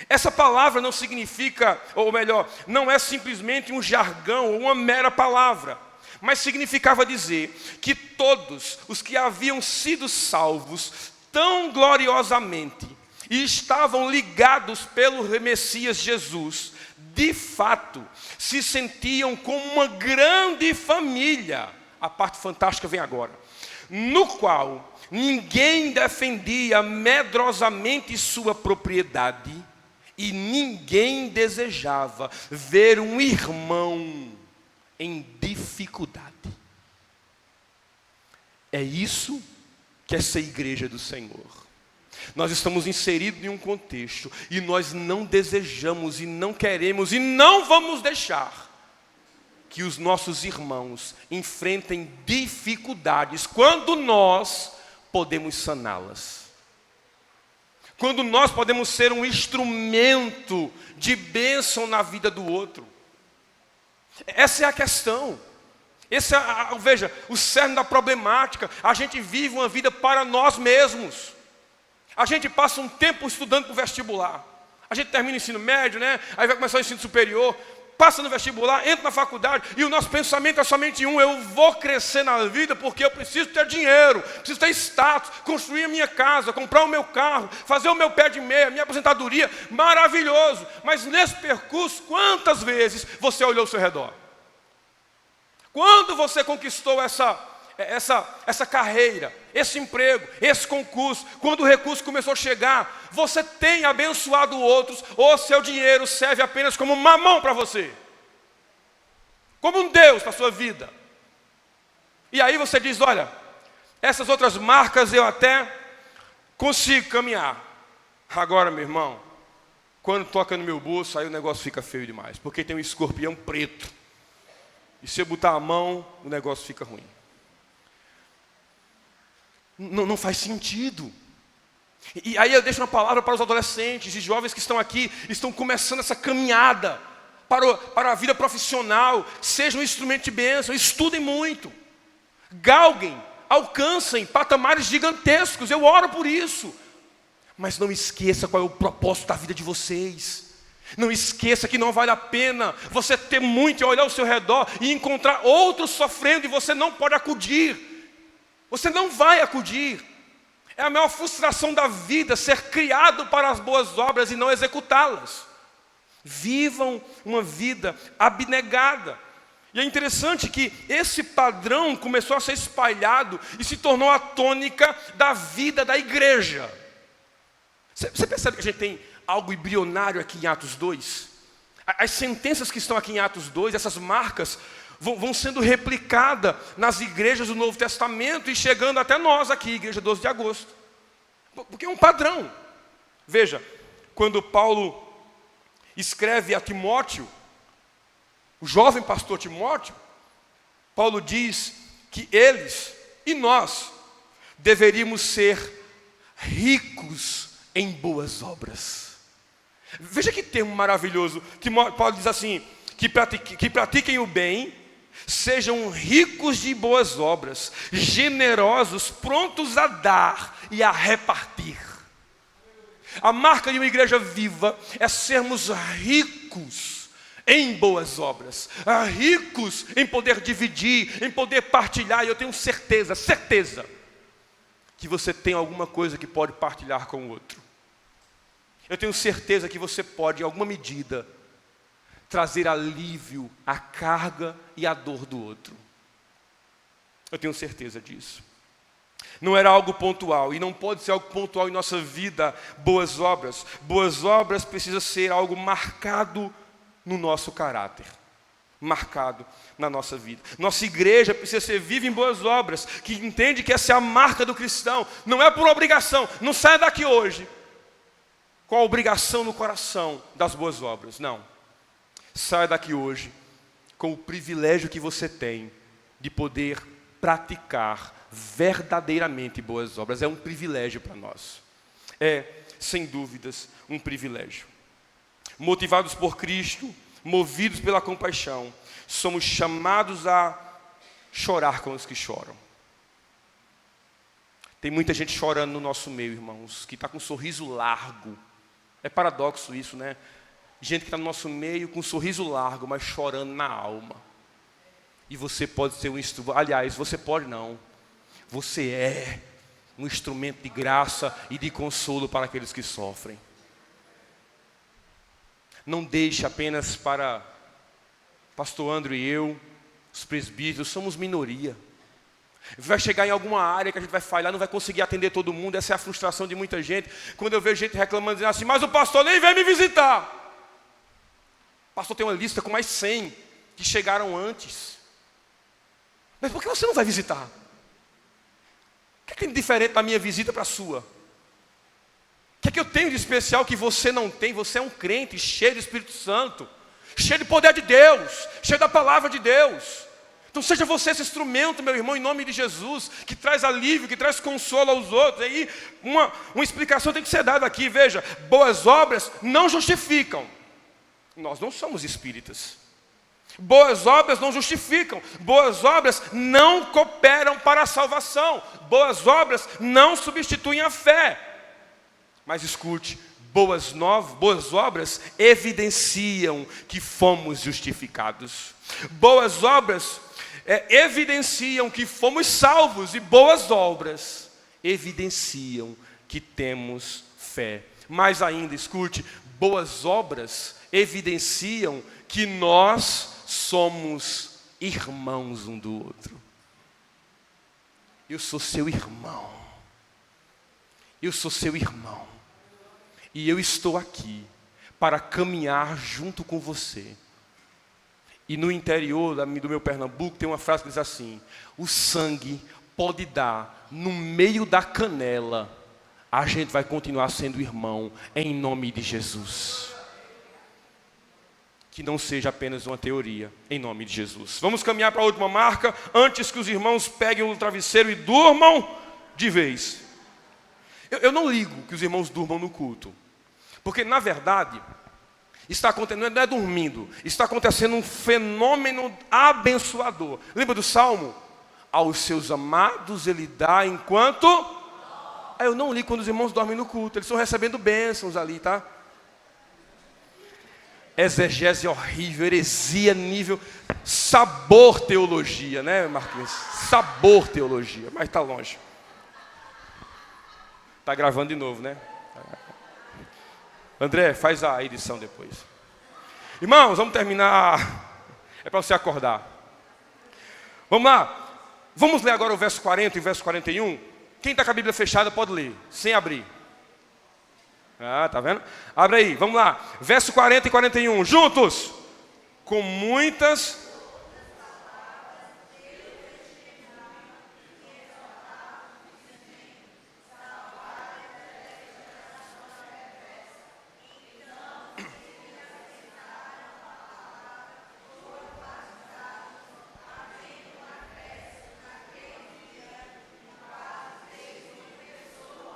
essa palavra não significa, ou melhor, não é simplesmente um jargão ou uma mera palavra, mas significava dizer que todos os que haviam sido salvos tão gloriosamente e estavam ligados pelo Messias Jesus, de fato, se sentiam como uma grande família. A parte fantástica vem agora. No qual ninguém defendia medrosamente sua propriedade e ninguém desejava ver um irmão em dificuldade. É isso que é ser igreja do Senhor. Nós estamos inseridos em um contexto e nós não desejamos e não queremos e não vamos deixar que os nossos irmãos enfrentem dificuldades quando nós podemos saná-las. Quando nós podemos ser um instrumento de bênção na vida do outro. Essa é a questão. Veja, o cerne da problemática. A gente vive uma vida para nós mesmos. A gente passa um tempo estudando para o vestibular. A gente termina o ensino médio, né? Aí vai começar o ensino superior. passa no vestibular, entra na faculdade, e o nosso pensamento é somente um: eu vou crescer na vida porque eu preciso ter dinheiro, preciso ter status, construir a minha casa, comprar o meu carro, fazer o meu pé de meia, minha aposentadoria. Maravilhoso. Mas nesse percurso, quantas vezes você olhou ao seu redor? Quando você conquistou essa carreira, esse emprego, esse concurso, quando o recurso começou a chegar, você tem abençoado outros, ou seu dinheiro serve apenas como mamão para você, como um Deus para a sua vida? E aí você diz: olha, essas outras marcas eu até consigo caminhar. Agora, meu irmão, quando toca no meu bolso, aí o negócio fica feio demais, porque tem um escorpião preto, e se eu botar a mão, o negócio fica ruim. Não faz sentido. E aí eu deixo uma palavra para os adolescentes e jovens que estão aqui, estão começando essa caminhada para a vida profissional. Sejam um instrumento de bênção, estudem muito, galguem, alcancem patamares gigantescos. Eu oro por isso. Mas não esqueça qual é o propósito da vida de vocês. Não esqueça que não vale a pena você ter muito e olhar ao seu redor e encontrar outros sofrendo e você não pode acudir. Você não vai acudir. É a maior frustração da vida ser criado para as boas obras e não executá-las. Vivam uma vida abnegada. E é interessante que esse padrão começou a ser espalhado e se tornou a tônica da vida da igreja. Você percebe que a gente tem algo embrionário aqui em Atos 2? As sentenças que estão aqui em Atos 2, essas marcas, vão sendo replicadas nas igrejas do Novo Testamento e chegando até nós aqui, Igreja 12 de Agosto. Porque é um padrão. Veja, quando Paulo escreve a Timóteo, o jovem pastor Timóteo, Paulo diz que eles e nós deveríamos ser ricos em boas obras. Veja que termo maravilhoso. Paulo diz assim: que pratiquem o bem, sejam ricos de boas obras, generosos, prontos a dar e a repartir. A marca de uma igreja viva é sermos ricos em boas obras, ricos em poder dividir, em poder partilhar. E eu tenho certeza que você tem alguma coisa que pode partilhar com o outro. Eu tenho certeza que você pode, em alguma medida, trazer alívio à carga e à dor do outro. Eu tenho certeza disso. Não era algo pontual, e não pode ser algo pontual em nossa vida. Boas obras precisa ser algo marcado no nosso caráter, marcado na nossa vida. Nossa igreja precisa ser viva em boas obras, que entende que essa é a marca do cristão. Não é por obrigação, não saia daqui hoje com a obrigação no coração das boas obras, não. Saia daqui hoje com o privilégio que você tem de poder praticar verdadeiramente boas obras. É um privilégio para nós. É, sem dúvidas, um privilégio. Motivados por Cristo, movidos pela compaixão, somos chamados a chorar com os que choram. Tem muita gente chorando no nosso meio, irmãos, que está com um sorriso largo. É paradoxo isso, né? Gente que está no nosso meio com um sorriso largo, mas chorando na alma. E você pode ser um instrumento. Aliás, você pode não. Você é um instrumento de graça e de consolo para aqueles que sofrem. Não deixe apenas para pastor André e eu, os presbíteros, somos minoria. Vai chegar em alguma área que a gente vai falhar, não vai conseguir atender todo mundo. Essa é a frustração de muita gente. Quando eu vejo gente reclamando, dizendo assim: mas o pastor nem vem me visitar. O pastor tem uma lista com mais 100 que chegaram antes. Mas por que você não vai visitar? O que tem de diferente da minha visita para a sua? O que eu tenho de especial que você não tem? Você é um crente cheio do Espírito Santo, cheio do poder de Deus, cheio da palavra de Deus. Então seja você esse instrumento, meu irmão, em nome de Jesus, que traz alívio, que traz consolo aos outros. Aí uma explicação tem que ser dada aqui. Veja, boas obras não justificam. Nós não somos espíritas. Boas obras não justificam. Boas obras não cooperam para a salvação. Boas obras não substituem a fé. Mas escute, Boas obras evidenciam que fomos justificados. Boas obras evidenciam que fomos salvos. E boas obras evidenciam que temos fé. Mais ainda, escute, boas obras evidenciam que nós somos irmãos um do outro. Eu sou seu irmão. Eu sou seu irmão. E eu estou aqui para caminhar junto com você. E no interior do meu Pernambuco tem uma frase que diz assim: o sangue pode dar no meio da canela, a gente vai continuar sendo irmão em nome de Jesus. Que não seja apenas uma teoria, em nome de Jesus. Vamos caminhar para a última marca, antes que os irmãos peguem o travesseiro e durmam de vez. Eu não ligo que os irmãos durmam no culto, porque na verdade está acontecendo, não é dormindo, está acontecendo um fenômeno abençoador. Lembra do Salmo? Aos seus amados ele dá enquanto... Eu não ligo quando os irmãos dormem no culto, eles estão recebendo bênçãos ali, tá? Exegese horrível, heresia nível sabor teologia, né, Marquinhos? Sabor teologia, mas está longe. Está gravando de novo, né? André, faz a edição depois. Irmãos, vamos terminar. É para você acordar. Vamos lá. Vamos ler agora o verso 40 e o verso 41. Quem está com a Bíblia fechada pode ler, sem abrir. Tá vendo? Abre aí, vamos lá. Verso 40 e 41, juntos. Com muitas...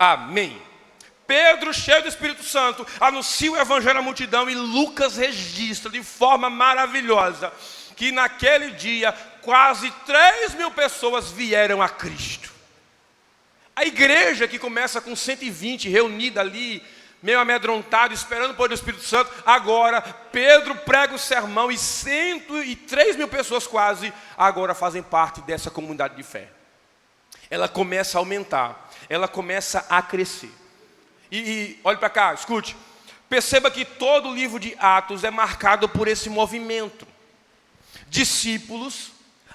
Amém. Pedro, cheio do Espírito Santo, anuncia o Evangelho à multidão e Lucas registra de forma maravilhosa que naquele dia quase 3.000 pessoas vieram a Cristo. A igreja que começa com 120 reunida ali, meio amedrontado, esperando o poder do Espírito Santo, agora Pedro prega o sermão e 103.000 pessoas quase agora fazem parte dessa comunidade de fé. Ela começa a aumentar, ela começa a crescer. E olhe para cá, escute. Perceba que todo o livro de Atos é marcado por esse movimento. Discípulos,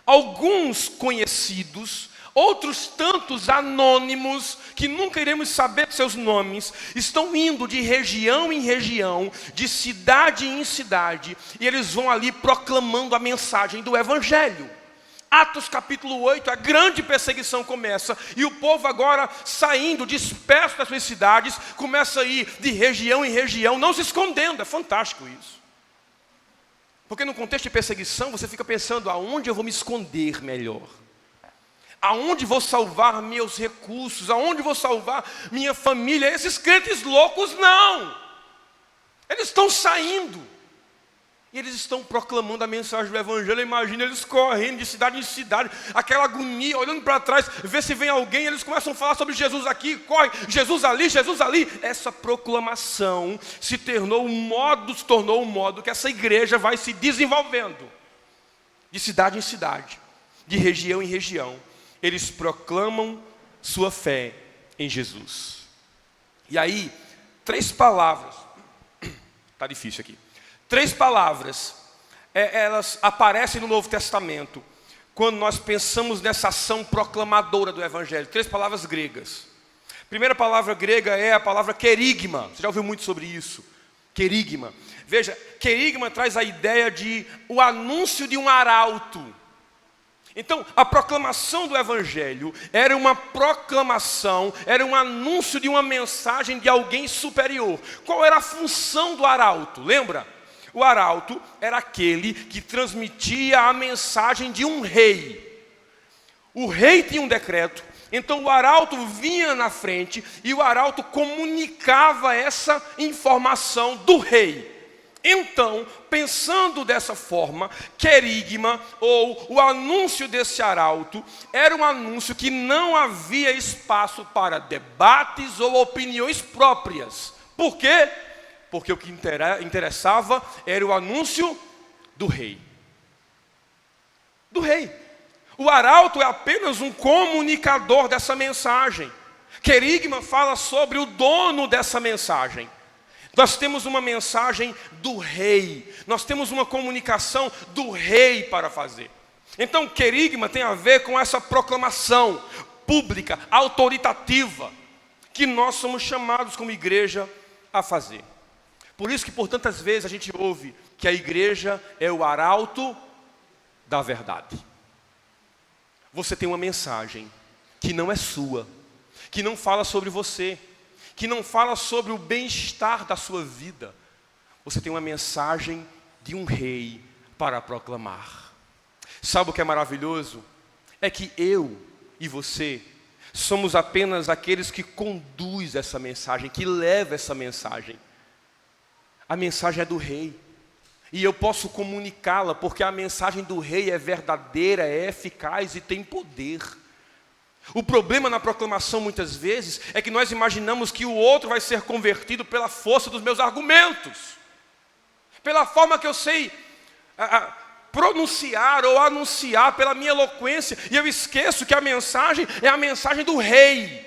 alguns conhecidos, outros tantos anônimos, que nunca iremos saber seus nomes, estão indo de região em região, de cidade em cidade, e eles vão ali proclamando a mensagem do Evangelho. Atos capítulo 8, a grande perseguição começa, e o povo agora saindo, disperso das suas cidades, começa a ir de região em região, não se escondendo. É fantástico isso. Porque no contexto de perseguição, você fica pensando, aonde eu vou me esconder melhor? Aonde vou salvar meus recursos? Aonde vou salvar minha família? Esses crentes loucos, não! Eles estão saindo. E eles estão proclamando a mensagem do Evangelho. Imagina eles correndo de cidade em cidade, aquela agonia, olhando para trás, ver se vem alguém. Eles começam a falar sobre Jesus aqui, corre, Jesus ali, Jesus ali. Essa proclamação se tornou um modo que essa igreja vai se desenvolvendo. De cidade em cidade, de região em região. Eles proclamam sua fé em Jesus. E aí, 3 palavras. Está difícil aqui. 3 palavras, elas aparecem no Novo Testamento, quando nós pensamos nessa ação proclamadora do Evangelho. 3 palavras gregas. A primeira palavra grega é a palavra querigma. Você já ouviu muito sobre isso? Querigma. Veja, querigma traz a ideia de o anúncio de um arauto. Então, a proclamação do Evangelho era uma proclamação, era um anúncio de uma mensagem de alguém superior. Qual era a função do arauto? Lembra? O arauto era aquele que transmitia a mensagem de um rei. O rei tinha um decreto, então o arauto vinha na frente e o arauto comunicava essa informação do rei. Então, pensando dessa forma, querigma, ou o anúncio desse arauto, era um anúncio que não havia espaço para debates ou opiniões próprias. Por quê? Porque o que interessava era o anúncio do rei. Do rei. O arauto é apenas um comunicador dessa mensagem. Querigma fala sobre o dono dessa mensagem. Nós temos uma mensagem do rei. Nós temos uma comunicação do rei para fazer. Então, querigma tem a ver com essa proclamação pública, autoritativa, que nós somos chamados como igreja a fazer. Por isso que por tantas vezes a gente ouve que a igreja é o arauto da verdade. Você tem uma mensagem que não é sua, que não fala sobre você, que não fala sobre o bem-estar da sua vida. Você tem uma mensagem de um rei para proclamar. Sabe o que é maravilhoso? É que eu e você somos apenas aqueles que conduz essa mensagem, que leva essa mensagem. A mensagem é do rei. E eu posso comunicá-la porque a mensagem do rei é verdadeira, é eficaz e tem poder. O problema na proclamação muitas vezes é que nós imaginamos que o outro vai ser convertido pela força dos meus argumentos, pela forma que eu sei pronunciar ou anunciar, pela minha eloquência, e eu esqueço que a mensagem é a mensagem do rei.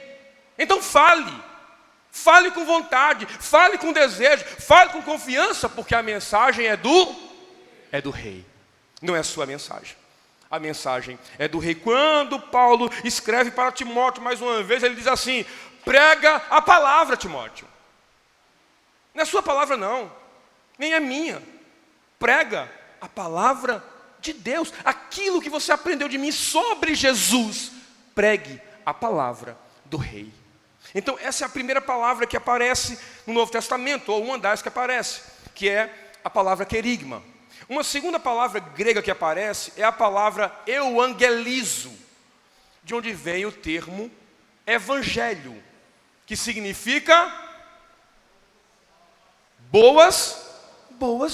Então fale com vontade, fale com desejo, fale com confiança, porque a mensagem é do rei, não é a sua mensagem. A mensagem é do rei. Quando Paulo escreve para Timóteo, mais uma vez, ele diz assim: prega a palavra, Timóteo. Não é sua palavra não, nem é minha. Prega a palavra de Deus, aquilo que você aprendeu de mim sobre Jesus. Pregue a palavra do rei. Então essa é a primeira palavra que aparece no Novo Testamento, ou uma das que aparece, que é a palavra querigma. Uma segunda palavra grega que aparece é a palavra euangelizo, de onde vem o termo evangelho, que significa boas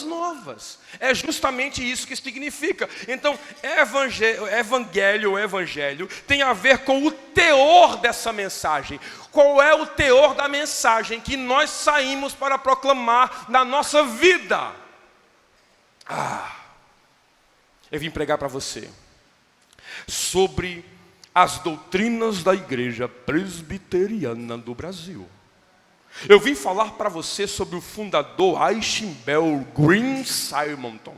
novas. É justamente isso que significa. Então, evangelho tem a ver com o teor dessa mensagem. Qual é o teor da mensagem que nós saímos para proclamar na nossa vida? Eu vim pregar para você sobre as doutrinas da Igreja Presbiteriana do Brasil. Eu vim falar para você sobre o fundador Archibald Green Simonton.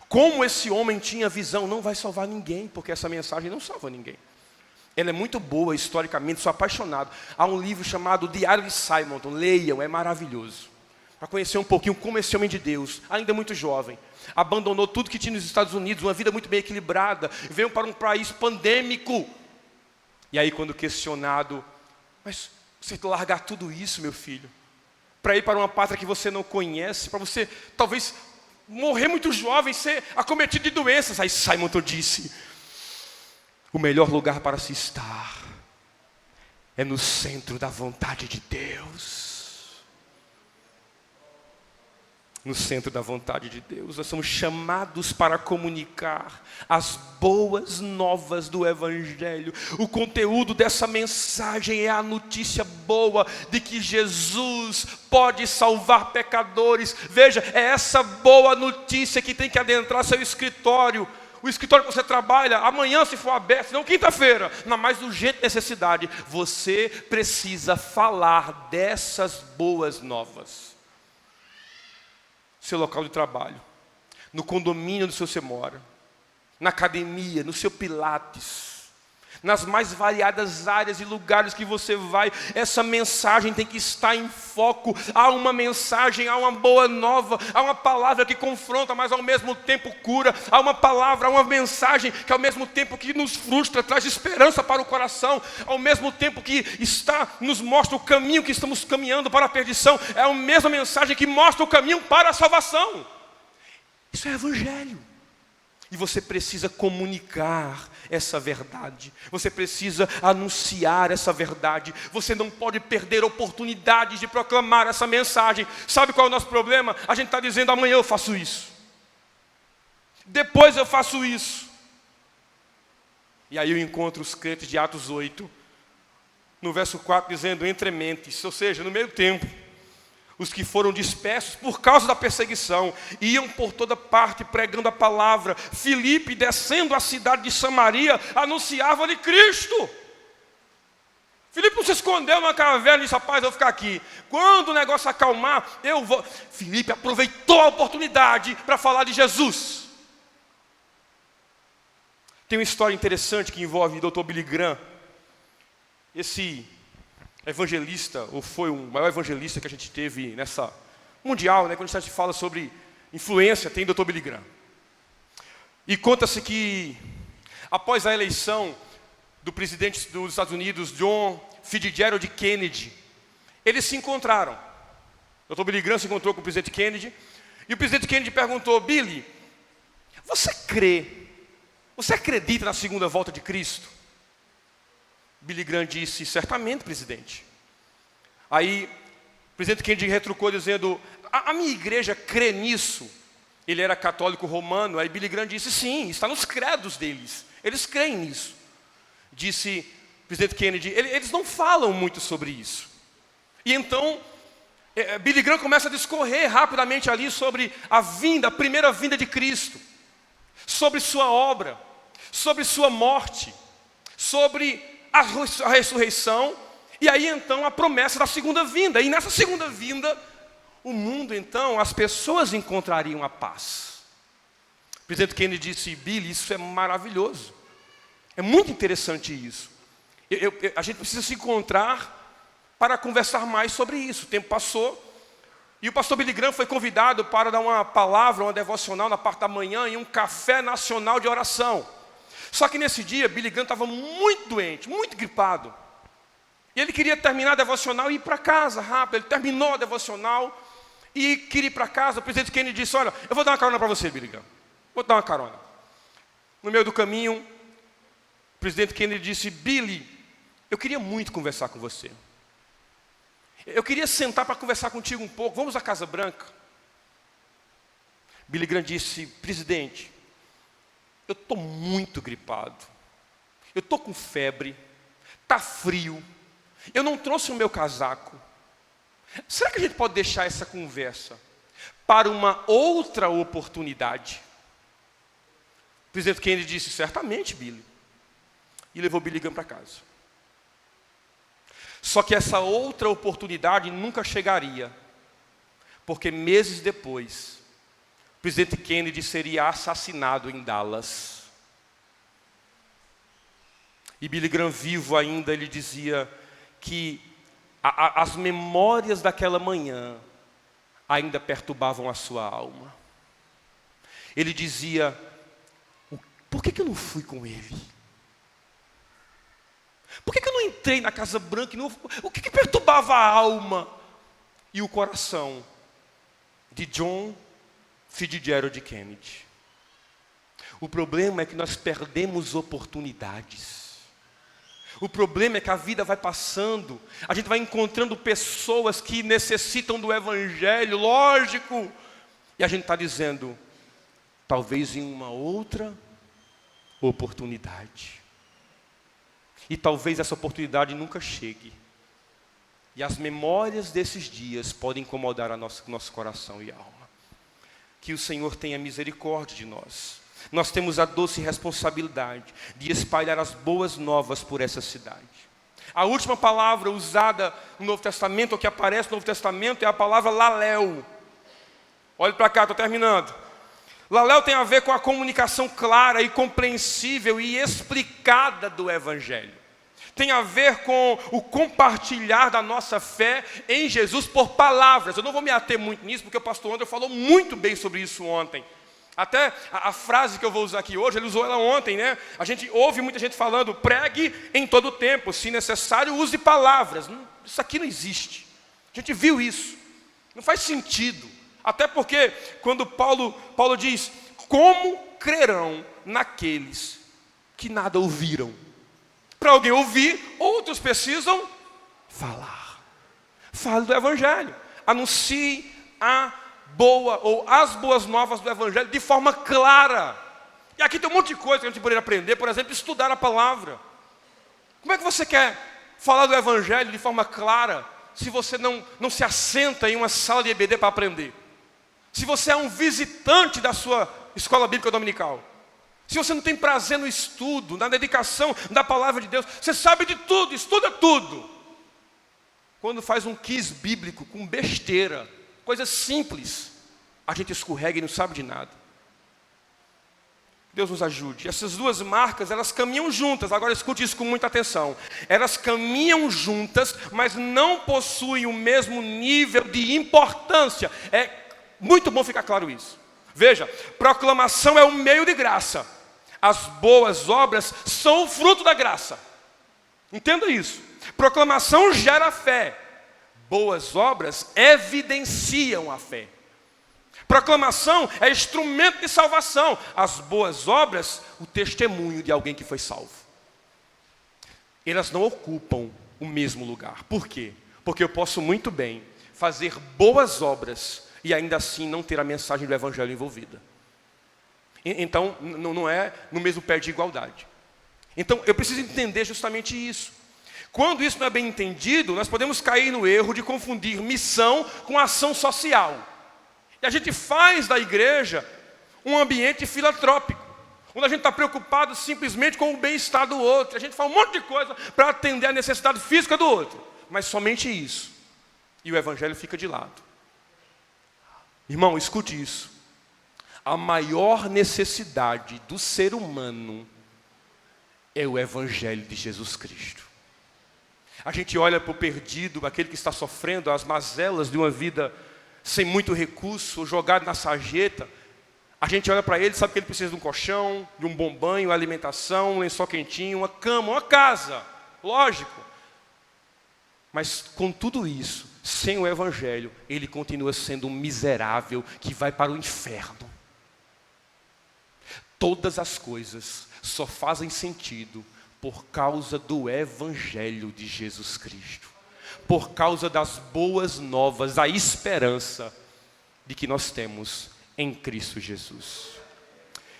Como esse homem tinha visão. Não vai salvar ninguém, porque essa mensagem não salva ninguém. Ela é muito boa historicamente, sou apaixonado. Há um livro chamado Diário de Simonton, leiam, é maravilhoso. Para conhecer um pouquinho como esse homem de Deus, ainda muito jovem, abandonou tudo que tinha nos Estados Unidos, uma vida muito bem equilibrada, veio para um país pandêmico. E aí quando questionado, mas você largar tudo isso, meu filho, para ir para uma pátria que você não conhece, para você talvez morrer muito jovem, ser acometido de doenças. Aí Simonton disse: o melhor lugar para se estar é no centro da vontade de Deus. No centro da vontade de Deus, nós somos chamados para comunicar as boas novas do Evangelho. O conteúdo dessa mensagem é a notícia boa de que Jesus pode salvar pecadores. Veja, é essa boa notícia que tem que adentrar seu escritório. O escritório que você trabalha, amanhã se for aberto, não quinta-feira, na mais urgente necessidade. Você precisa falar dessas boas novas. Seu local de trabalho, no condomínio onde você mora, na academia, no seu pilates, nas mais variadas áreas e lugares que você vai, essa mensagem tem que estar em foco. Há uma mensagem, há uma boa nova, há uma palavra que confronta, mas ao mesmo tempo cura. Há uma palavra, há uma mensagem que ao mesmo tempo que nos frustra, traz esperança para o coração, ao mesmo tempo que nos mostra o caminho que estamos caminhando para a perdição. É a mesma mensagem que mostra o caminho para a salvação. Isso é evangelho. E você precisa comunicar essa verdade. Você precisa anunciar essa verdade. Você não pode perder oportunidades de proclamar essa mensagem. Sabe qual é o nosso problema? A gente está dizendo: amanhã eu faço isso, depois eu faço isso. E aí eu encontro os crentes de Atos 8, no verso 4, dizendo: entre mentes, ou seja, no meio tempo. Os que foram dispersos por causa da perseguição iam por toda parte pregando a palavra. Filipe, descendo a cidade de Samaria, anunciava-lhe Cristo. Filipe não se escondeu numa caverna e disse: rapaz, eu vou ficar aqui. Quando o negócio acalmar, eu vou. Filipe aproveitou a oportunidade para falar de Jesus. Tem uma história interessante que envolve o Dr. Billy Graham. Esse evangelista, ou foi o maior evangelista que a gente teve nessa mundial, né? Quando a gente fala sobre influência, tem o Dr. Billy Graham. E conta-se que, após a eleição do presidente dos Estados Unidos, John Fitzgerald Kennedy, eles se encontraram. O Dr. Billy Graham se encontrou com o presidente Kennedy, e o presidente Kennedy perguntou: Billy, você acredita na segunda volta de Cristo? Billy Graham disse: certamente, presidente. Aí o presidente Kennedy retrucou dizendo: a minha igreja crê nisso. Ele era católico romano. Aí Billy Graham disse: sim, está nos credos deles, eles creem nisso. Disse o presidente Kennedy: eles não falam muito sobre isso. E então Billy Graham começa a discorrer rapidamente ali sobre a primeira vinda de Cristo, sobre sua obra, sobre sua morte, sobre a ressurreição, e aí então a promessa da segunda vinda. E nessa segunda vinda, o mundo então, as pessoas encontrariam a paz. O presidente Kennedy disse: Billy, isso é maravilhoso. É muito interessante isso. A gente precisa se encontrar para conversar mais sobre isso. O tempo passou, e o pastor Billy Graham foi convidado para dar uma palavra, uma devocional na parte da manhã, em um café nacional de oração. Só que nesse dia, Billy Graham estava muito doente, muito gripado. E ele queria terminar a devocional e ir para casa rápido. Ele terminou a devocional e queria ir para casa. O presidente Kennedy disse: olha, eu vou dar uma carona para você, Billy Graham. Vou dar uma carona. No meio do caminho, o presidente Kennedy disse: Billy, eu queria muito conversar com você. Eu queria sentar para conversar contigo um pouco. Vamos à Casa Branca? Billy Graham disse: presidente, eu estou muito gripado. Eu estou com febre. Está frio. Eu não trouxe o meu casaco. Será que a gente pode deixar essa conversa para uma outra oportunidade? O presidente Kennedy disse: certamente, Billy. E levou Billy Graham para casa. Só que essa outra oportunidade nunca chegaria, porque meses depois, o presidente Kennedy seria assassinado em Dallas. E Billy Graham, vivo ainda, ele dizia que as memórias daquela manhã ainda perturbavam a sua alma. Ele dizia: por que eu não fui com ele? Por que eu não entrei na Casa Branca? O que perturbava a alma e o coração de John Fitzgerald Kennedy? O problema é que nós perdemos oportunidades. O problema é que a vida vai passando, a gente vai encontrando pessoas que necessitam do Evangelho, lógico, e a gente está dizendo: talvez em uma outra oportunidade. E talvez essa oportunidade nunca chegue. E as memórias desses dias podem incomodar nosso coração e alma. Que o Senhor tenha misericórdia de nós. Nós temos a doce responsabilidade de espalhar as boas novas por essa cidade. A última palavra usada no Novo Testamento, ou que aparece no Novo Testamento, é a palavra laléu. Olhe para cá, estou terminando. Laléu tem a ver com a comunicação clara e compreensível e explicada do Evangelho. Tem a ver com o compartilhar da nossa fé em Jesus por palavras. Eu não vou me ater muito nisso, porque o pastor André falou muito bem sobre isso ontem. Até a frase que eu vou usar aqui hoje, ele usou ela ontem, né? A gente ouve muita gente falando: pregue em todo o tempo, se necessário use palavras. Isso aqui não existe. A gente viu isso. Não faz sentido. Até porque quando Paulo diz: como crerão naqueles que nada ouviram? Para alguém ouvir, outros precisam falar. Fale do Evangelho. Anuncie as boas novas do Evangelho de forma clara. E aqui tem um monte de coisa que a gente poderia aprender. Por exemplo, estudar a palavra. Como é que você quer falar do Evangelho de forma clara se você não se assenta em uma sala de EBD para aprender. Se você é um visitante da sua escola bíblica dominical. Se você não tem prazer no estudo, na dedicação da palavra de Deus. Você sabe de tudo, estuda tudo. Quando faz um quiz bíblico com besteira, coisas simples, a gente escorrega e não sabe de nada. Deus nos ajude. Essas duas marcas, elas caminham juntas. Agora escute isso com muita atenção. Elas caminham juntas, mas não possuem o mesmo nível de importância. É muito bom ficar claro isso. Veja, proclamação é o meio de graça. As boas obras são o fruto da graça. Entenda isso. Proclamação gera fé. Boas obras evidenciam a fé. Proclamação é instrumento de salvação. As boas obras, o testemunho de alguém que foi salvo. Elas não ocupam o mesmo lugar. Por quê? Porque eu posso muito bem fazer boas obras e ainda assim não ter a mensagem do evangelho envolvida. Então, não é no mesmo pé de igualdade. Então, eu preciso entender justamente isso. Quando isso não é bem entendido, nós podemos cair no erro de confundir missão com ação social. E a gente faz da igreja um ambiente filantrópico, onde a gente está preocupado simplesmente com o bem-estar do outro. A gente faz um monte de coisa para atender a necessidade física do outro, mas somente isso. E o evangelho fica de lado. Irmão, escute isso. A maior necessidade do ser humano é o evangelho de Jesus Cristo. A gente olha para o perdido, aquele que está sofrendo as mazelas de uma vida sem muito recurso, jogado na sarjeta. A gente olha para ele, sabe que ele precisa de um colchão, de um bom banho, uma alimentação, um lençol quentinho, uma cama, uma casa. Lógico. Mas com tudo isso, sem o evangelho, ele continua sendo um miserável que vai para o inferno. Todas as coisas só fazem sentido por causa do evangelho de Jesus Cristo. Por causa das boas novas, da esperança de que nós temos em Cristo Jesus.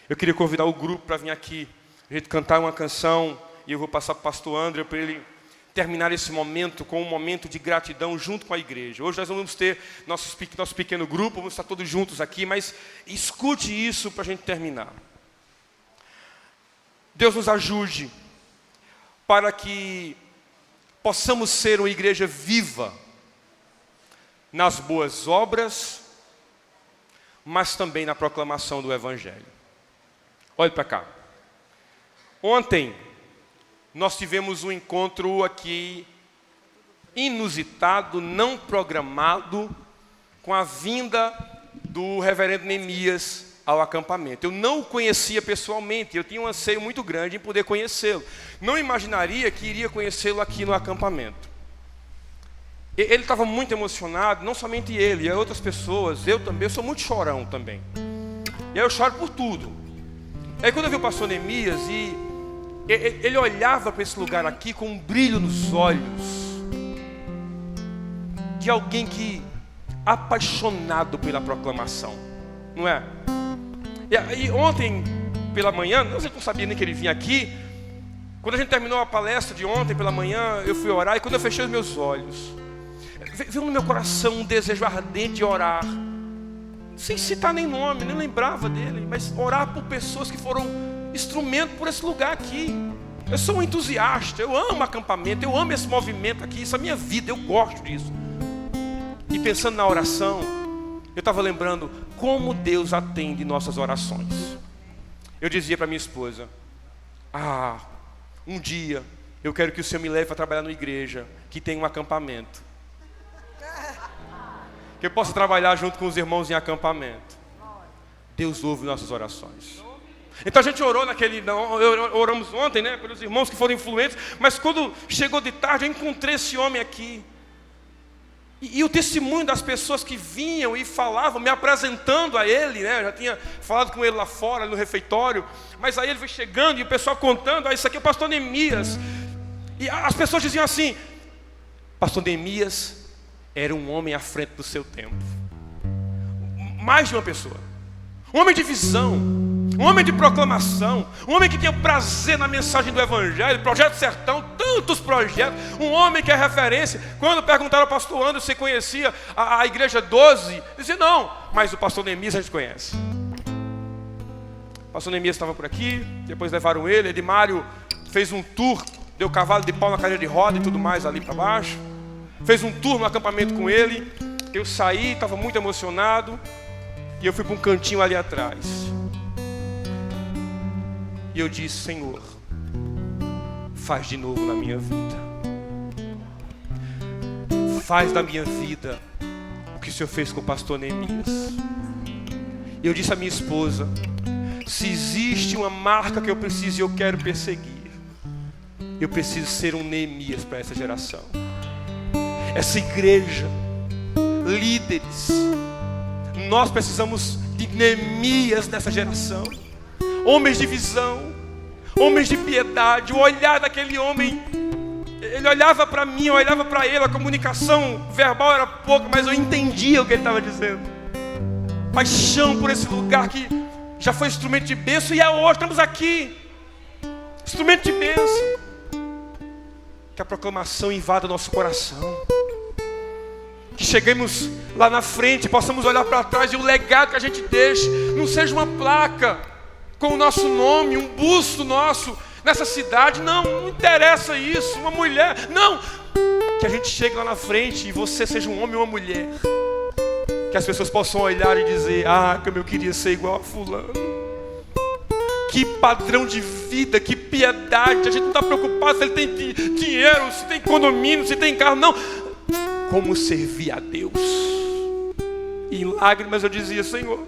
Eu queria convidar o grupo para vir aqui, a gente cantar uma canção, e eu vou passar para o pastor André para ele terminar esse momento com um momento de gratidão junto com a igreja. Hoje nós vamos ter nosso pequeno grupo, vamos estar todos juntos aqui, mas escute isso para a gente terminar. Deus nos ajude para que possamos ser uma igreja viva nas boas obras, mas também na proclamação do evangelho. Olhe para cá. Ontem nós tivemos um encontro aqui inusitado, não programado, com a vinda do reverendo Neemias ao acampamento. Eu não o conhecia pessoalmente, eu tinha um anseio muito grande em poder conhecê-lo. Não imaginaria que iria conhecê-lo aqui no acampamento. Ele estava muito emocionado, não somente ele, e outras pessoas, eu também, eu sou muito chorão também. E aí eu choro por tudo. Aí quando eu vi o pastor Neemias, e ele olhava para esse lugar aqui com um brilho nos olhos, de alguém que apaixonado pela proclamação, não é? E ontem pela manhã, eu não sabia nem que ele vinha aqui. Quando a gente terminou a palestra de ontem pela manhã, eu fui orar, e quando eu fechei os meus olhos, veio no meu coração um desejo ardente de orar, sem citar nem nome, nem lembrava dele, mas orar por pessoas que foram instrumento por esse lugar aqui. Eu sou um entusiasta, eu amo acampamento, eu amo esse movimento aqui, isso é a minha vida, eu gosto disso. E pensando na oração, eu estava lembrando como Deus atende nossas orações. Eu dizia para minha esposa: um dia eu quero que o Senhor me leve para trabalhar numa igreja que tem um acampamento, que eu possa trabalhar junto com os irmãos em acampamento. Deus ouve nossas orações. Então a gente oramos ontem, né, pelos irmãos que foram influentes, mas quando chegou de tarde eu encontrei esse homem aqui. E o testemunho das pessoas que vinham e falavam, me apresentando a ele, né? Eu já tinha falado com ele lá fora, no refeitório, mas aí ele foi chegando e o pessoal contando: isso aqui é o pastor Neemias. E as pessoas diziam assim: pastor Neemias era um homem à frente do seu tempo. Mais de uma pessoa. Um homem de visão, um homem de proclamação, um homem que tinha prazer na mensagem do evangelho, Projeto Sertão, tantos projetos. Um homem que é referência. Quando perguntaram ao pastor Anderson se conhecia a igreja 12, ele disse: não, mas o pastor Neemias a gente conhece. O pastor Neemias estava por aqui, depois levaram ele. Edmário fez um tour, deu cavalo de pau na cadeira de roda e tudo mais ali para baixo. Fez um tour no acampamento com ele. Eu saí, estava muito emocionado. E eu fui para um cantinho ali atrás. E eu disse: Senhor, faz de novo na minha vida. Faz da minha vida o que o Senhor fez com o pastor Neemias. E eu disse à minha esposa: se existe uma marca que eu preciso e eu quero perseguir, eu preciso ser um Neemias para essa geração. Essa igreja, líderes, nós precisamos de Neemias nessa geração. Homens de visão, homens de piedade. O olhar daquele homem, ele olhava para mim, eu olhava para ele. A comunicação verbal era pouco, mas eu entendia o que ele estava dizendo. Paixão por esse lugar que já foi instrumento de bênção e é hoje, estamos aqui, instrumento de bênção. Que a proclamação invada nosso coração. Que cheguemos lá na frente, possamos olhar para trás e o legado que a gente deixe não seja uma placa com o nosso nome, um busto nosso nessa cidade. Não interessa isso, uma mulher. Não, que a gente chegue lá na frente e você seja um homem ou uma mulher. Que as pessoas possam olhar e dizer: ah, como eu queria ser igual a fulano. Que padrão de vida, que piedade. A gente não está preocupado se ele tem dinheiro, se tem condomínio, se tem carro. Não. Como servir a Deus. E em lágrimas eu dizia: Senhor,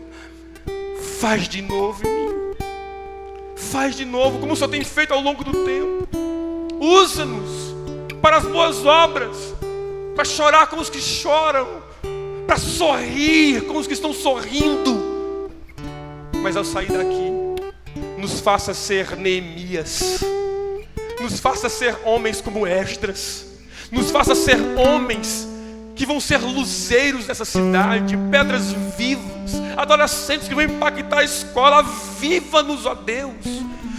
faz de novo em mim. Faz de novo, como o Senhor tem feito ao longo do tempo. Usa-nos para as boas obras, para chorar com os que choram, para sorrir com os que estão sorrindo. Mas ao sair daqui, nos faça ser Neemias. Nos faça ser homens como Esdras. Nos faça ser homens que vão ser luzeiros dessa cidade, pedras vivas, adolescentes que vão impactar a escola. Aviva-nos, ó Deus.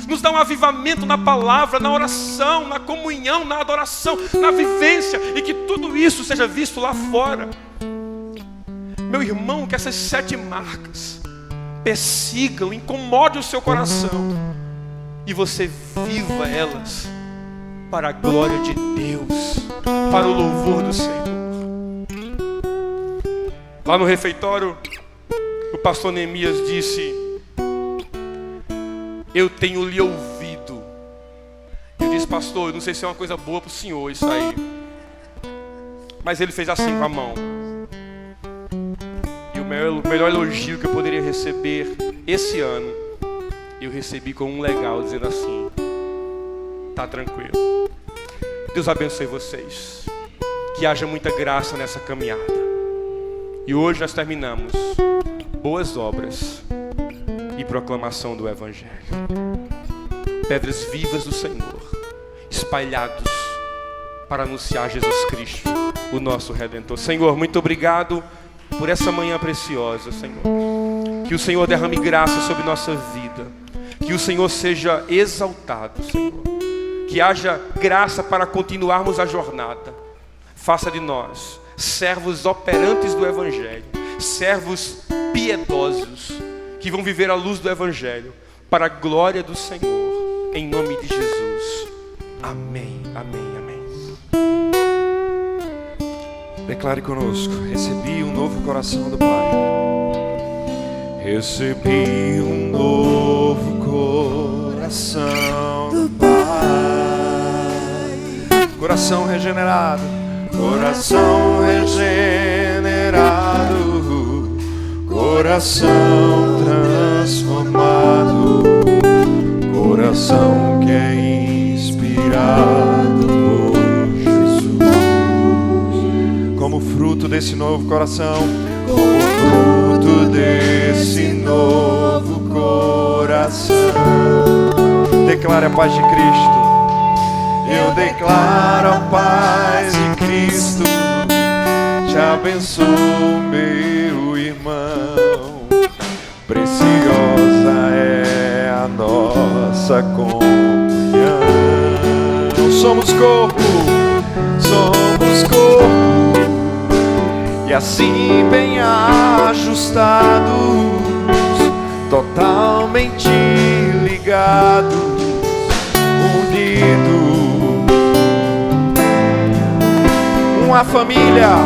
Nos dá um avivamento na palavra, na oração, na comunhão, na adoração, na vivência, e que tudo isso seja visto lá fora. Meu irmão, que essas 7 marcas persigam, incomodem o seu coração, e você viva elas para a glória de Deus, para o louvor do Senhor. Lá no refeitório, o pastor Neemias disse: eu tenho lhe ouvido. Eu disse: pastor, eu não sei se é uma coisa boa para o senhor isso aí. Mas ele fez assim com a mão. E o melhor elogio que eu poderia receber esse ano, eu recebi com um legal, dizendo assim: tá tranquilo. Deus abençoe vocês. Que haja muita graça nessa caminhada. E hoje nós terminamos boas obras e proclamação do Evangelho. Pedras vivas do Senhor, espalhados para anunciar Jesus Cristo, o nosso Redentor. Senhor, muito obrigado por essa manhã preciosa, Senhor. Que o Senhor derrame graça sobre nossa vida. Que o Senhor seja exaltado, Senhor. Que haja graça para continuarmos a jornada. Faça de nós servos operantes do Evangelho, servos piedosos, que vão viver à luz do Evangelho, para a glória do Senhor, em nome de Jesus. Amém, amém, amém. Declare conosco: recebi um novo coração do Pai. Recebi um novo coração do Pai. Coração regenerado. Coração regenerado, coração transformado, coração que é inspirado por Jesus. Como fruto desse novo coração, como fruto desse novo coração, declare a paz de Cristo. Eu declaro a paz de Cristo, te abençoo, meu irmão. Preciosa é a nossa comunhão. somos corpo, somos corpo, e assim bem ajustados, totalmente ligados, unidos. Uma família,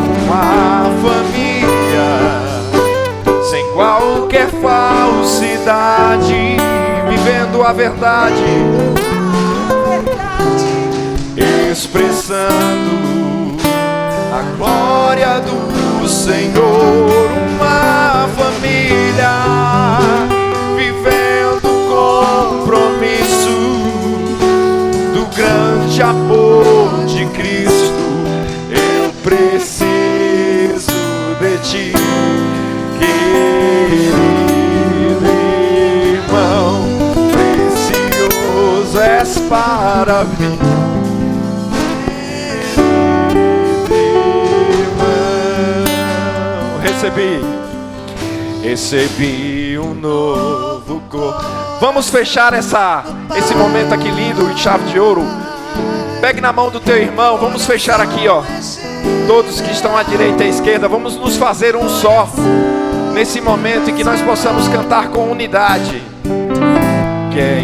sem qualquer falsidade, vivendo a verdade, expressando a glória do Senhor. Uma família vivendo o compromisso do grande amor de Cristo. Eu preciso de ti, querido irmão, precioso és para mim. Recebi um novo corpo. Vamos fechar esse momento aqui lindo em chave de ouro. Pegue na mão do teu irmão. Vamos fechar aqui, ó. Todos que estão à direita e à esquerda, vamos nos fazer um só nesse momento em que nós possamos cantar com unidade, que é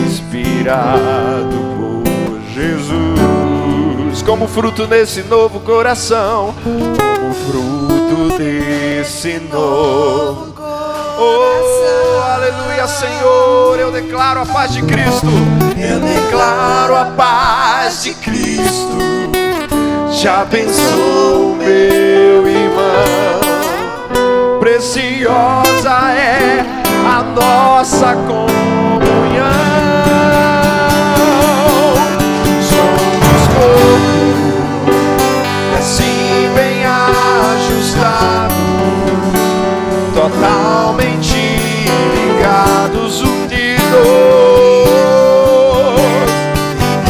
inspirado por Jesus, como fruto desse novo coração, como fruto desse novo coração. Oh, aleluia, Senhor, eu declaro a paz de Cristo, eu declaro a paz de Cristo. Te abençoo, meu irmão, preciosa é a nossa comunhão. Somos corpo, assim bem ajustados, totalmente ligados, unidos.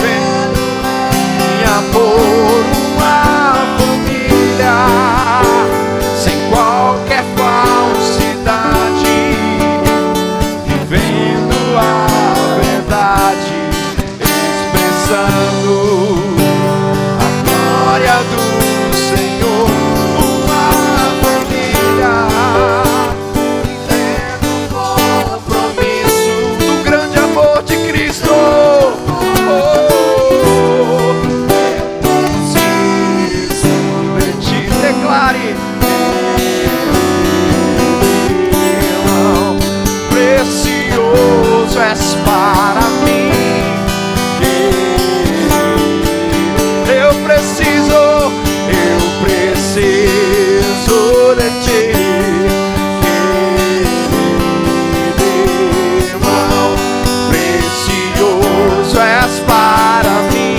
Venha por uma família sem qualquer falsidade, vivendo a verdade, expressando a glória do Senhor. Uma família vivendo o compromisso do grande amor de Cristo. Preciso de ti, declare. Precioso és para mim. Eu preciso de ti, irmão. Precioso és para mim,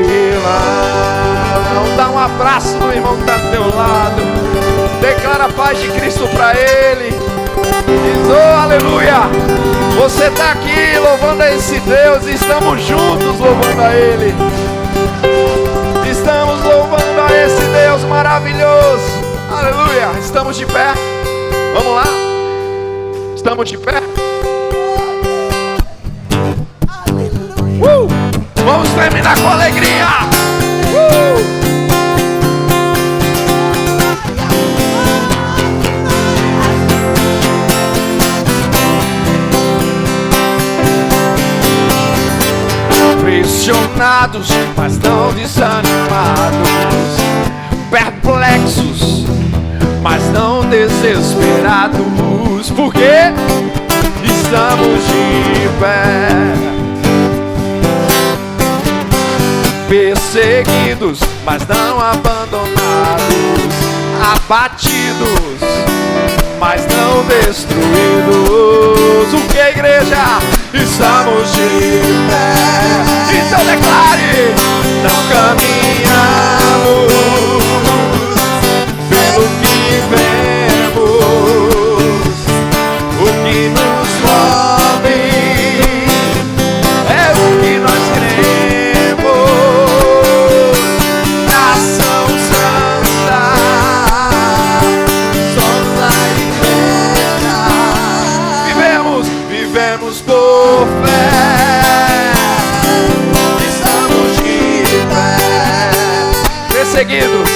irmão. Dá um abraço no irmão que está do teu lado. Declara a paz de Cristo para ele. Diz, oh, aleluia. Você está aqui louvando a esse Deus e estamos juntos louvando a Ele. Estamos louvando a esse Deus maravilhoso. Aleluia. Estamos de pé. Vamos lá. Estamos de pé. Vamos terminar com alegria. Pressionados, mas não desanimados, perplexos, mas não desesperados, porque estamos de pé. Perseguidos, mas não abandonados, abatidos, mas não destruídos. O que, igreja? Estamos de pé. Então declare: não caminhamos pelo que vemos, o que nos move é o que nós cremos. Nação santa, somos a igreja. Vivemos por fé. perseguidos,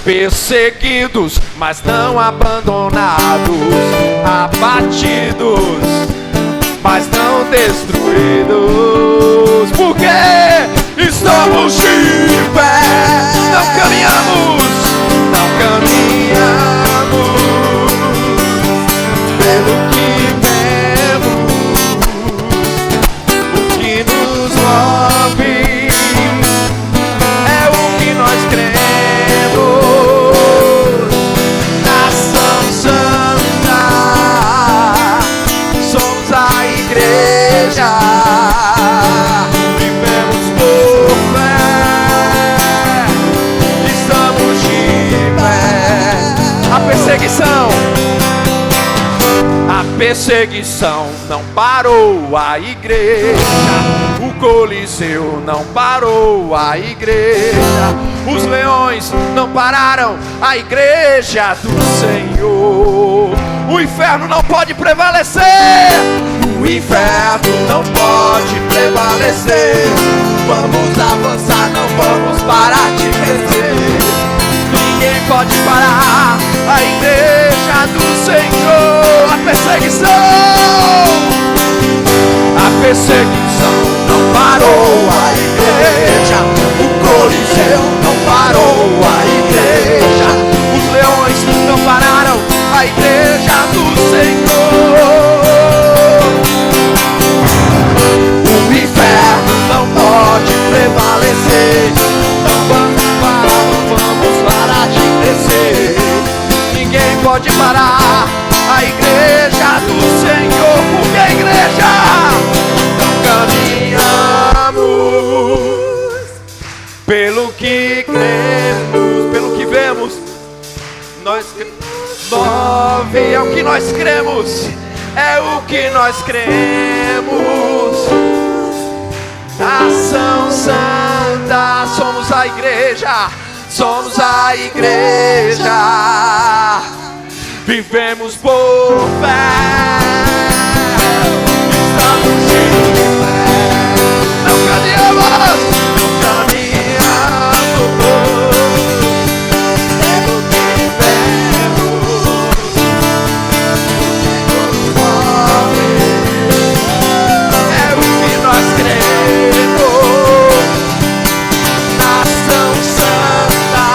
perseguidos, mas não abandonados, abatidos, mas não destruídos, porque estamos de pé, não caminhamos pelo que vemos, o que nos move é o que nós cremos. Nação Santa, somos a igreja, vivemos por fé, estamos de pé. A perseguição não parou a igreja, o Coliseu não parou a igreja, os leões não pararam a igreja do Senhor. O inferno não pode prevalecer, o inferno não pode prevalecer. Vamos avançar, não vamos parar de crescer. Ninguém pode parar a igreja do Senhor. A perseguição não parou a igreja, o Coliseu não parou a igreja, os leões não pararam a igreja do Senhor. O inferno não pode prevalecer, não vamos parar de crescer. Ninguém pode parar a igreja do Senhor, porque a igreja não caminhamos pelo que cremos, pelo que vemos. Nós move, é o que nós cremos, é o que nós cremos. Nação Santa, somos a igreja, somos a igreja, vivemos por fé, estamos de pé, não caminhamos pelo que vemos, é o que nós cremos. Nação Santa,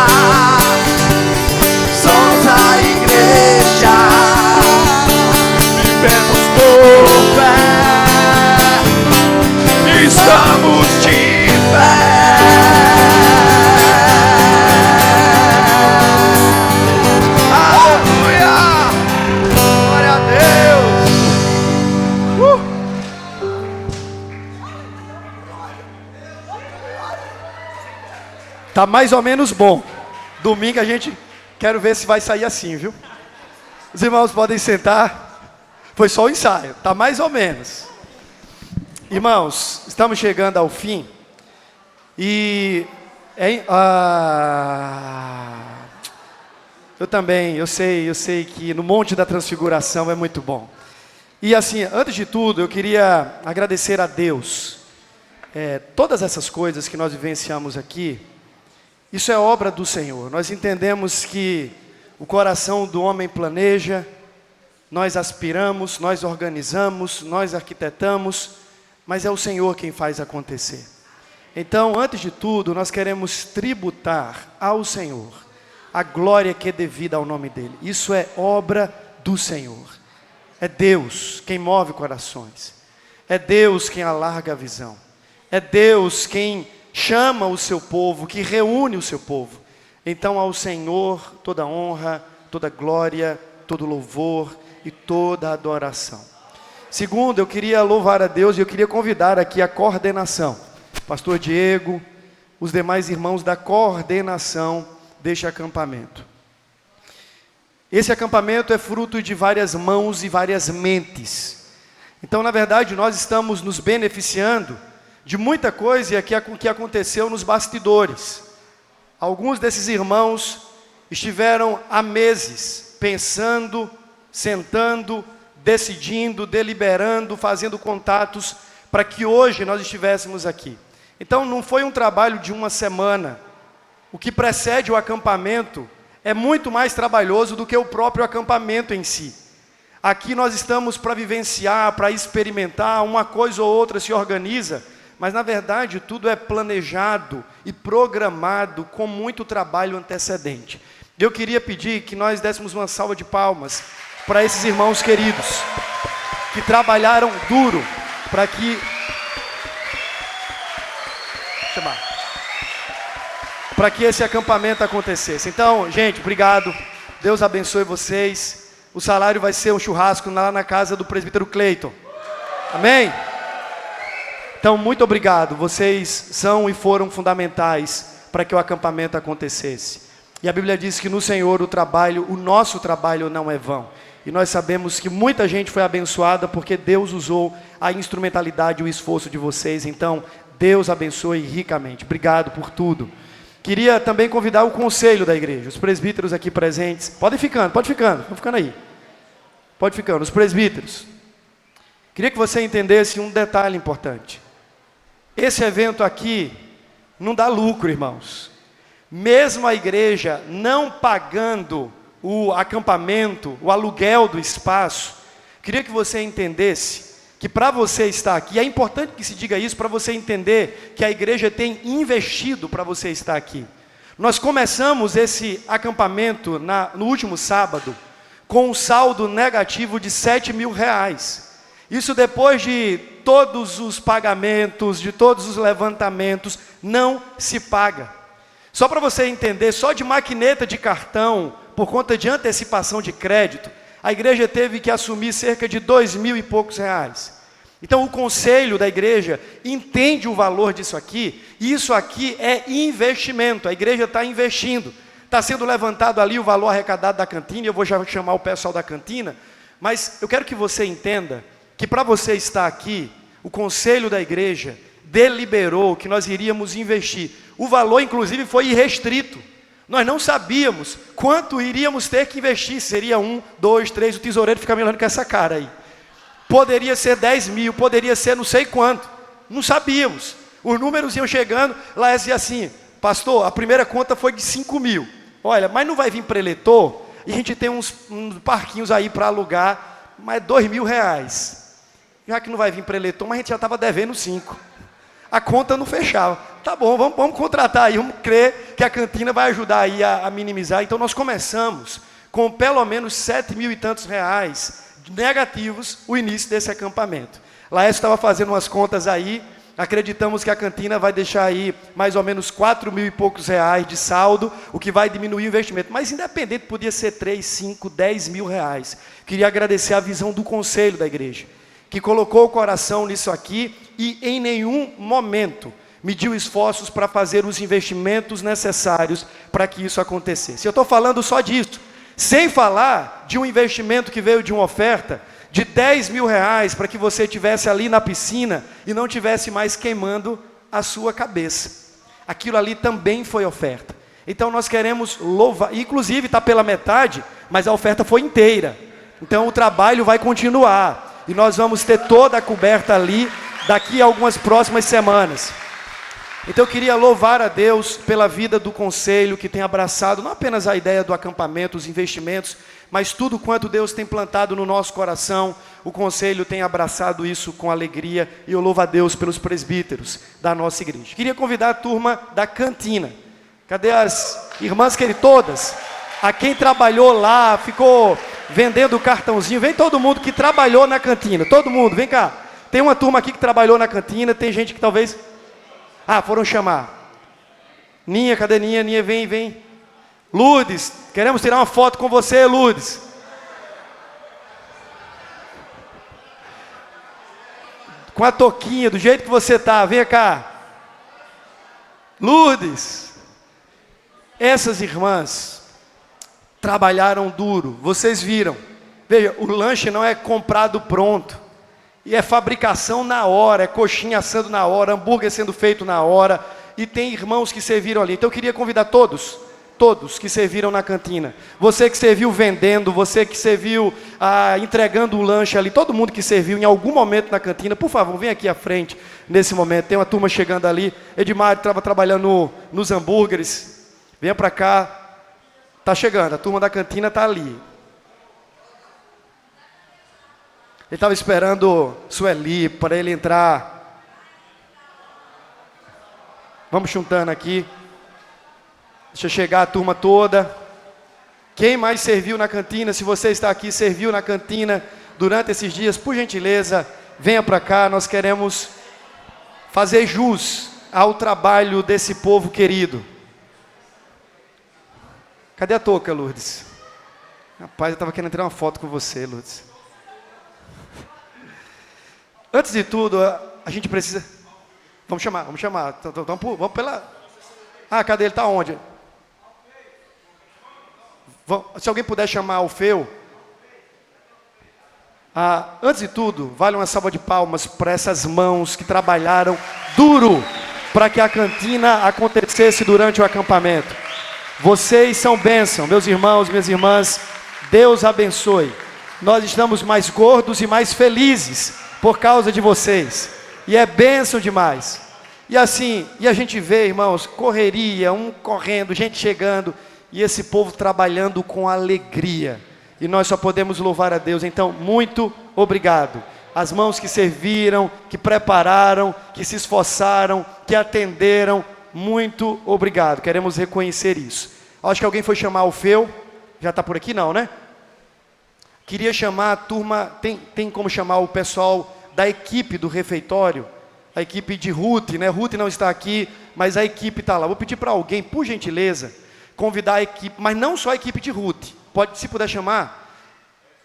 somos a igreja, vivemos por fé, estamos de pé. Aleluia, glória a Deus. Tá mais ou menos bom. Domingo a gente quero ver se vai sair assim, viu? Os irmãos podem sentar. Foi só o ensaio. Tá mais ou menos. Irmãos, estamos chegando ao fim. E eu sei que no Monte da Transfiguração é muito bom. E assim, antes de tudo, eu queria agradecer a Deus. Todas essas coisas que nós vivenciamos aqui, isso é obra do Senhor. Nós entendemos que o coração do homem planeja, nós aspiramos, nós organizamos, nós arquitetamos, mas é o Senhor quem faz acontecer. Então, antes de tudo, nós queremos tributar ao Senhor a glória que é devida ao nome dEle. Isso é obra do Senhor. É Deus quem move corações. É Deus quem alarga a visão. É Deus quem chama o seu povo, que reúne o seu povo. Então ao Senhor toda honra, toda glória, todo louvor e toda adoração. Segundo, eu queria louvar a Deus e eu queria convidar aqui a coordenação. Pastor Diego, os demais irmãos da coordenação deste acampamento. Esse acampamento é fruto de várias mãos e várias mentes. Então, na verdade, nós estamos nos beneficiando de muita coisa que aconteceu nos bastidores. Alguns desses irmãos estiveram há meses pensando, sentando, decidindo, deliberando, fazendo contatos para que hoje nós estivéssemos aqui. Então não foi um trabalho de uma semana, o que precede o acampamento é muito mais trabalhoso do que o próprio acampamento em si. Aqui nós estamos para vivenciar, para experimentar, uma coisa ou outra se organiza, mas na verdade tudo é planejado e programado com muito trabalho antecedente. Eu queria pedir que nós dessemos uma salva de palmas para esses irmãos queridos, que trabalharam duro para que... para que esse acampamento acontecesse. Então, gente, obrigado. Deus abençoe vocês. O salário vai ser um churrasco lá na casa do presbítero Cleiton. Amém? Então, muito obrigado. Vocês são e foram fundamentais para que o acampamento acontecesse. E a Bíblia diz que no Senhor o nosso trabalho não é vão. E nós sabemos que muita gente foi abençoada porque Deus usou a instrumentalidade e o esforço de vocês. Então, Deus abençoe ricamente. Obrigado por tudo. Queria também convidar o conselho da igreja, os presbíteros aqui presentes. Pode ficando aí. Pode ficando, os presbíteros. Queria que você entendesse um detalhe importante. Esse evento aqui não dá lucro, irmãos. Mesmo a igreja não pagando o acampamento, o aluguel do espaço, queria que você entendesse que para você estar aqui, é importante que se diga isso para você entender que a igreja tem investido para você estar aqui. Nós começamos esse acampamento no último sábado com um saldo negativo de R$7.000. Isso depois de todos os pagamentos, de todos os levantamentos, não se paga. Só para você entender, só de maquineta de cartão, por conta de antecipação de crédito, a igreja teve que assumir cerca de R$2.000 e poucos. Então o conselho da igreja entende o valor disso aqui, e isso aqui é investimento, a igreja está investindo. Está sendo levantado ali o valor arrecadado da cantina, e eu vou já chamar o pessoal da cantina, mas eu quero que você entenda que para você estar aqui, o conselho da igreja deliberou que nós iríamos investir. O valor inclusive foi irrestrito. Nós não sabíamos quanto iríamos ter que investir, seria 1, 2, 3, o tesoureiro fica me olhando com essa cara aí. Poderia ser 10.000, poderia ser não sei quanto, não sabíamos. Os números iam chegando, lá dizia assim, pastor, a primeira conta foi de 5.000. Olha, mas não vai vir preletor, e a gente tem uns parquinhos aí para alugar, mas R$2.000. Já que não vai vir preletor, mas a gente já estava devendo 5. A conta não fechava. Tá bom, vamos contratar aí, vamos crer que a cantina vai ajudar aí a minimizar. Então nós começamos com pelo menos R$7.000 e tantos negativos o início desse acampamento. Laércio estava fazendo umas contas aí, acreditamos que a cantina vai deixar aí mais ou menos R$4.000 e poucos de saldo, o que vai diminuir o investimento. Mas independente, podia ser 3, 5, 10 mil reais. Queria agradecer a visão do conselho da igreja, que colocou o coração nisso aqui e em nenhum momento mediu esforços para fazer os investimentos necessários para que isso acontecesse. Eu estou falando só disso, sem falar de um investimento que veio de uma oferta de R$10.000 para que você estivesse ali na piscina e não tivesse mais queimando a sua cabeça. Aquilo ali também foi oferta. Então nós queremos louvar, inclusive está pela metade, mas a oferta foi inteira. Então o trabalho vai continuar. E nós vamos ter toda a coberta ali daqui a algumas próximas semanas. Então eu queria louvar a Deus pela vida do conselho que tem abraçado não apenas a ideia do acampamento, os investimentos, mas tudo quanto Deus tem plantado no nosso coração. O conselho tem abraçado isso com alegria e eu louvo a Deus pelos presbíteros da nossa igreja. Queria convidar a turma da cantina. Cadê as irmãs queridas todas? A quem trabalhou lá, ficou vendendo o cartãozinho, vem todo mundo que trabalhou na cantina, todo mundo, vem cá. Tem uma turma aqui que trabalhou na cantina, tem gente que talvez... foram chamar. Ninha, cadê Ninha? Ninha, vem. Lourdes, queremos tirar uma foto com você, Lourdes. Com a touquinha, do jeito que você tá, vem cá. Lourdes. Essas irmãs trabalharam duro, vocês viram. Veja, o lanche não é comprado pronto. E é fabricação na hora, é coxinha assando na hora, hambúrguer sendo feito na hora. E tem irmãos que serviram ali. Então eu queria convidar todos que serviram na cantina. Você que serviu vendendo, você que serviu entregando o lanche ali. Todo mundo que serviu em algum momento na cantina, por favor, vem aqui à frente nesse momento. Tem uma turma chegando ali. Edmar estava trabalhando nos hambúrgueres. Venha para cá. Está chegando, a turma da cantina está ali. Ele estava esperando Sueli para ele entrar. Vamos juntando aqui. Deixa chegar a turma toda. Quem mais serviu na cantina? Se você está aqui, serviu na cantina durante esses dias, por gentileza, venha para cá. Nós queremos fazer jus ao trabalho desse povo querido. Cadê a touca, Lourdes? Rapaz, eu estava querendo tirar uma foto com você, Lourdes. Antes de tudo, a gente precisa... Vamos chamar. Vamos pela... Ah, cadê ele? Está onde? Se alguém puder chamar o Feu. Antes de tudo, vale uma salva de palmas para essas mãos que trabalharam duro para que a cantina acontecesse durante o acampamento. Vocês são bênção, meus irmãos, minhas irmãs. Deus abençoe. Nós estamos mais gordos e mais felizes por causa de vocês. E é bênção demais. E assim, a gente vê, irmãos, correria, um correndo, gente chegando, e esse povo trabalhando com alegria. E nós só podemos louvar a Deus. Então, muito obrigado. As mãos que serviram, que prepararam, que se esforçaram, que atenderam, muito obrigado. Queremos reconhecer isso. Acho que alguém foi chamar o Feu. Já está por aqui? Não, né? Queria chamar a turma, tem como chamar o pessoal da equipe do refeitório, a equipe de Ruth, né? Ruth não está aqui, mas a equipe está lá. Vou pedir para alguém, por gentileza, convidar a equipe, mas não só a equipe de Ruth. Pode, se puder chamar.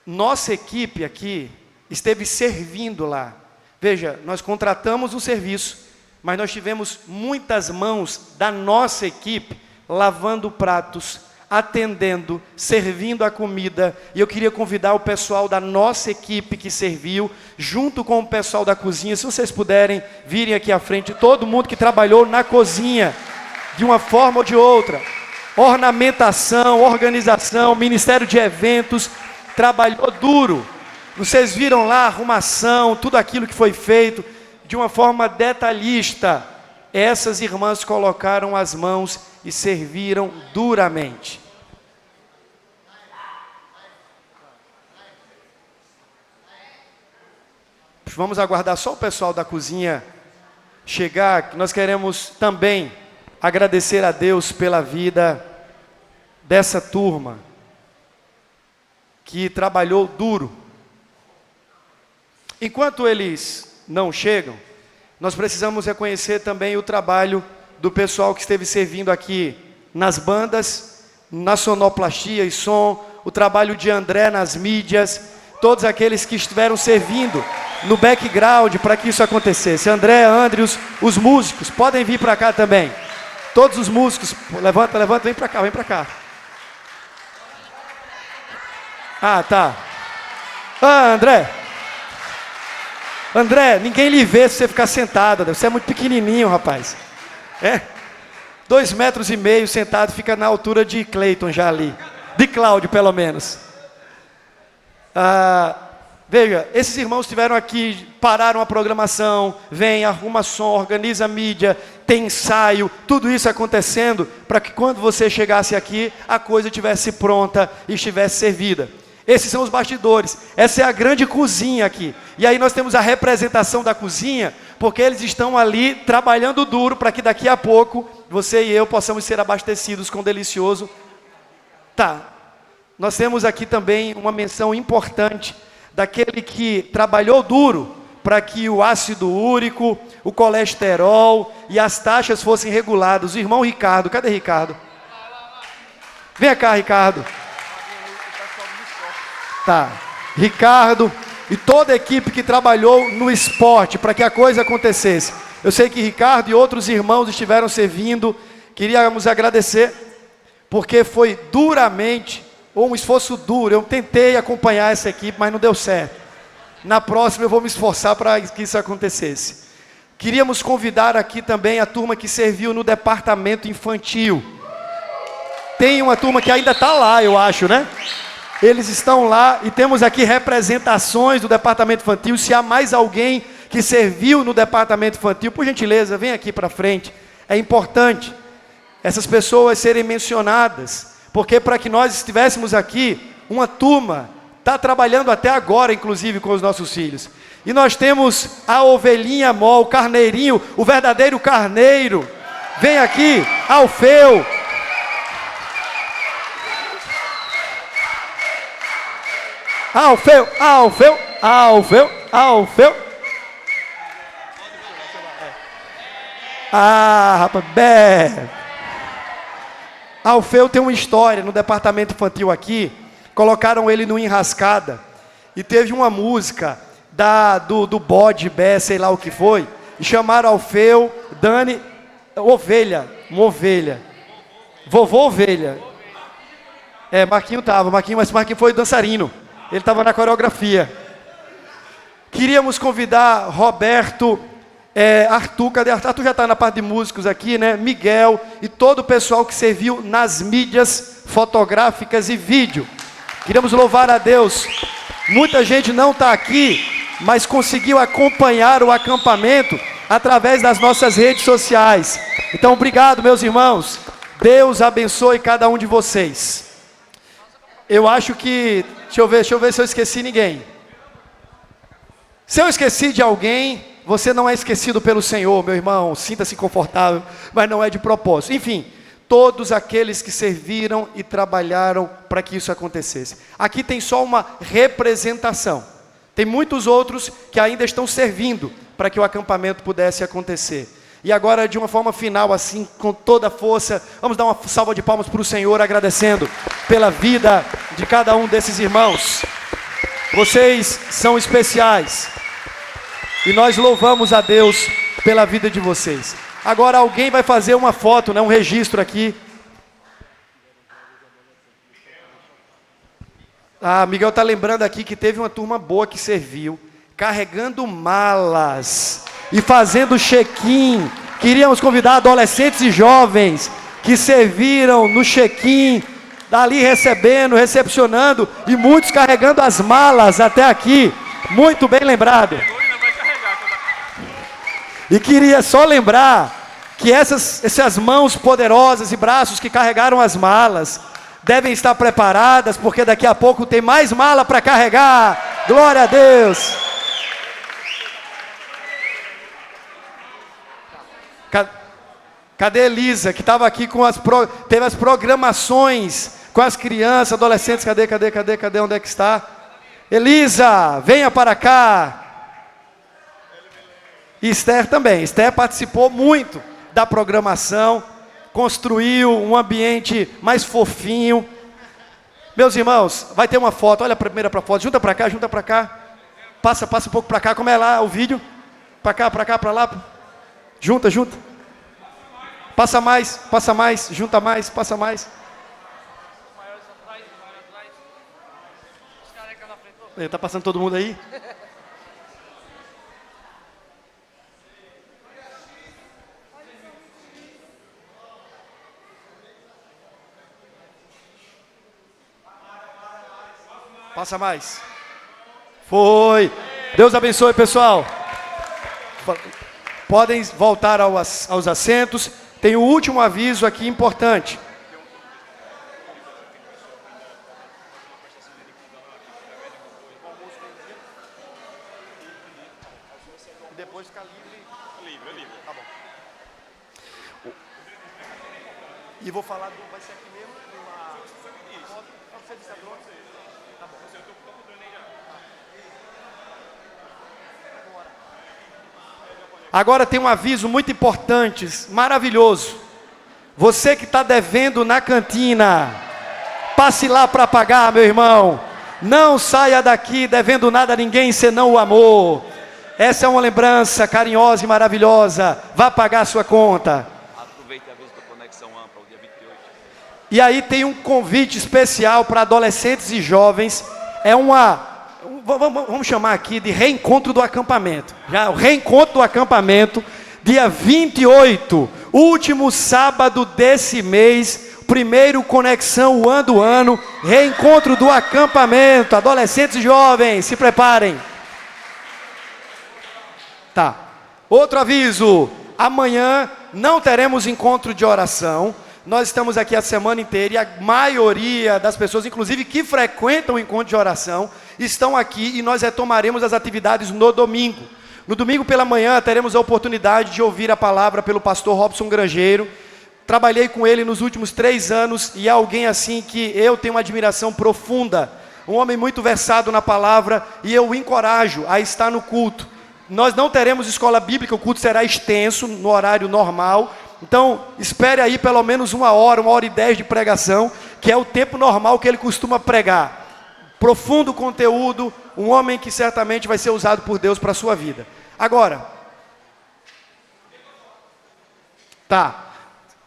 Nossa equipe aqui esteve servindo lá. Veja, nós contratamos um serviço, mas nós tivemos muitas mãos da nossa equipe lavando pratos, atendendo, servindo a comida. E eu queria convidar o pessoal da nossa equipe que serviu, junto com o pessoal da cozinha, se vocês puderem virem aqui à frente, todo mundo que trabalhou na cozinha, de uma forma ou de outra, ornamentação, organização, ministério de eventos, trabalhou duro. Vocês viram lá a arrumação, tudo aquilo que foi feito, de uma forma detalhista. Essas irmãs colocaram as mãos e serviram duramente. Vamos aguardar só o pessoal da cozinha chegar, que nós queremos também agradecer a Deus pela vida dessa turma que trabalhou duro. Enquanto eles não chegam, nós precisamos reconhecer também o trabalho do pessoal que esteve servindo aqui nas bandas, na sonoplastia e som, o trabalho de André nas mídias, todos aqueles que estiveram servindo no background para que isso acontecesse. André, Andrews, os músicos, podem vir para cá também. Todos os músicos, levanta, vem para cá. Ah, tá. André, ninguém lhe vê se você ficar sentado. Você é muito pequenininho, rapaz. 2,5 metros sentado, fica na altura de Cleiton já ali. De Cláudio, pelo menos. Veja, esses irmãos estiveram aqui, pararam a programação, vem, arruma som, organiza a mídia, tem ensaio, tudo isso acontecendo para que quando você chegasse aqui, a coisa estivesse pronta e estivesse servida. Esses são os bastidores, essa é a grande cozinha aqui. E aí nós temos a representação da cozinha, porque eles estão ali trabalhando duro para que daqui a pouco você e eu possamos ser abastecidos com delicioso. Nós temos aqui também uma menção importante daquele que trabalhou duro para que o ácido úrico, o colesterol e as taxas fossem regulados. O irmão Ricardo, cadê Ricardo? Vem cá, Ricardo. Ricardo e toda a equipe que trabalhou no esporte para que a coisa acontecesse. Eu sei que Ricardo e outros irmãos estiveram servindo. Queríamos agradecer, porque foi duramente, ou um esforço duro. Eu tentei acompanhar essa equipe, mas não deu certo. Na próxima eu vou me esforçar para que isso acontecesse. Queríamos convidar aqui também a turma que serviu no departamento infantil. Tem uma turma que ainda está lá, eu acho, né? Eles estão lá e temos aqui representações do departamento infantil. Se há mais alguém que serviu no departamento infantil, por gentileza, vem aqui para frente. É importante. essas pessoas serem mencionadas, porque para que nós estivéssemos aqui, uma turma está trabalhando até agora, inclusive com os nossos filhos. E nós temos a ovelhinha mó, o carneirinho, o verdadeiro carneiro. Vem aqui, Alfeu. Alfeu, Alfeu, Alfeu, Alfeu. Ah, rapaz, Alfeu tem uma história no departamento infantil aqui. Colocaram ele no Enrascada. E teve uma música do bode, sei lá o que foi. E chamaram Alfeu, Dani, ovelha, uma ovelha. Vovô ovelha. Marquinho estava, mas Marquinho foi dançarino. Ele estava na coreografia. Queríamos convidar Roberto, Arthur, cadê Arthur? Arthur já está na parte de músicos aqui, né? Miguel e todo o pessoal que serviu nas mídias fotográficas e vídeo. Queríamos louvar a Deus. Muita gente não está aqui, mas conseguiu acompanhar o acampamento através das nossas redes sociais. Então, obrigado, meus irmãos. Deus abençoe cada um de vocês. Eu acho que... Deixa eu ver se eu esqueci ninguém. Se eu esqueci de alguém, você não é esquecido pelo Senhor, meu irmão. Sinta-se confortável, mas não é de propósito. Enfim, todos aqueles que serviram e trabalharam para que isso acontecesse. Aqui tem só uma representação. Tem muitos outros que ainda estão servindo para que o acampamento pudesse acontecer. E agora, de uma forma final, assim, com toda a força, vamos dar uma salva de palmas para o Senhor, agradecendo pela vida de cada um desses irmãos. Vocês são especiais. E nós louvamos a Deus pela vida de vocês. Agora alguém vai fazer uma foto, né, um registro aqui. Miguel está lembrando aqui que teve uma turma boa que serviu, carregando malas e fazendo check-in. Queríamos convidar adolescentes e jovens que serviram no check-in, dali recebendo, recepcionando, e muitos carregando as malas até aqui. Muito bem lembrado. E queria só lembrar que essas mãos poderosas e braços que carregaram as malas devem estar preparadas, porque daqui a pouco tem mais mala para carregar. Glória a Deus. Cadê Elisa, que estava aqui teve as programações com as crianças, adolescentes? Cadê? Onde é que está? Elisa, venha para cá. E Esther também. Esther participou muito da programação, construiu um ambiente mais fofinho. Meus irmãos, vai ter uma foto. Olha a primeira para a foto. Junta para cá. Passa um pouco para cá. Como é lá o vídeo? Para cá, para lá. Junta. Passa mais. Junta mais, passa mais. Está passando todo mundo aí? Passa mais. Foi. Deus abençoe, pessoal. Podem voltar aos assentos. Tem o último aviso aqui importante. Depois fica livre. Tá bom. E vou falar vai ser aqui mesmo? Você disse agora? Tá bom. Agora tem um aviso muito importante, maravilhoso. Você que está devendo na cantina, passe lá para pagar, meu irmão. Não saia daqui devendo nada a ninguém senão o amor. Essa é uma lembrança carinhosa e maravilhosa. Vá pagar a sua conta. Aproveite a vez da Conexão Ampla, o dia 28. E aí tem um convite especial para adolescentes e jovens. Vamos chamar aqui de reencontro do acampamento. O reencontro do acampamento, dia 28, último sábado desse mês, primeiro Conexão One do ano, reencontro do acampamento. Adolescentes e jovens, se preparem. Tá. Outro aviso, amanhã não teremos encontro de oração, nós estamos aqui a semana inteira e a maioria das pessoas, inclusive que frequentam o encontro de oração, estão aqui e nós retomaremos as atividades no domingo. No domingo pela manhã teremos a oportunidade de ouvir a palavra pelo pastor Robson Grangeiro. Trabalhei com ele nos últimos 3 anos e é alguém assim que eu tenho uma admiração profunda. Um homem muito versado na palavra e eu o encorajo a estar no culto. Nós não teremos escola bíblica, o culto será extenso no horário normal. Então, espere aí pelo menos 1 hora, 1h10 de pregação, que é o tempo normal que ele costuma pregar. Profundo conteúdo, um homem que certamente vai ser usado por Deus para a sua vida. Agora,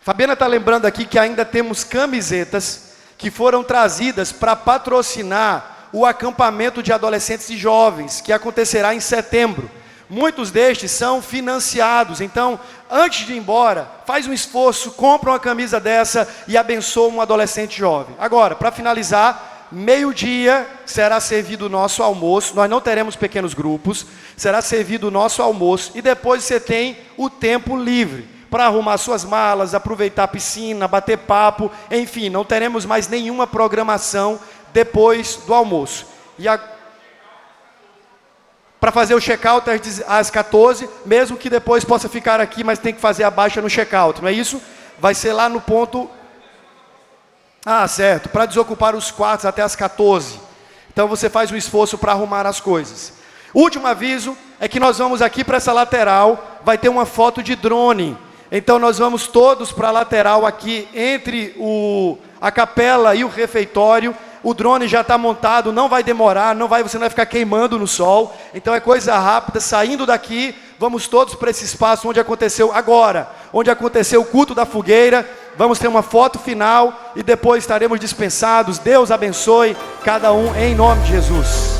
Fabiana está lembrando aqui que ainda temos camisetas que foram trazidas para patrocinar o acampamento de adolescentes e jovens, que acontecerá em setembro. Muitos destes são financiados, então, antes de ir embora, faz um esforço, compra uma camisa dessa e abençoa um adolescente jovem. Agora, para finalizar, 12:00 será servido o nosso almoço, nós não teremos pequenos grupos, será servido o nosso almoço e depois você tem o tempo livre para arrumar suas malas, aproveitar a piscina, bater papo, enfim, não teremos mais nenhuma programação depois do almoço. E para fazer o check-out às 14, mesmo que depois possa ficar aqui, mas tem que fazer a baixa no check-out, não é isso? Vai ser lá no ponto... certo, para desocupar os quartos até às 14. Então você faz um esforço para arrumar as coisas. Último aviso é que nós vamos aqui para essa lateral, vai ter uma foto de drone. Então nós vamos todos para a lateral aqui, entre a capela e o refeitório. O drone já está montado, não vai demorar, você não vai ficar queimando no sol. Então é coisa rápida, saindo daqui, vamos todos para esse espaço onde aconteceu o culto da fogueira. Vamos ter uma foto final e depois estaremos dispensados. Deus abençoe cada um em nome de Jesus.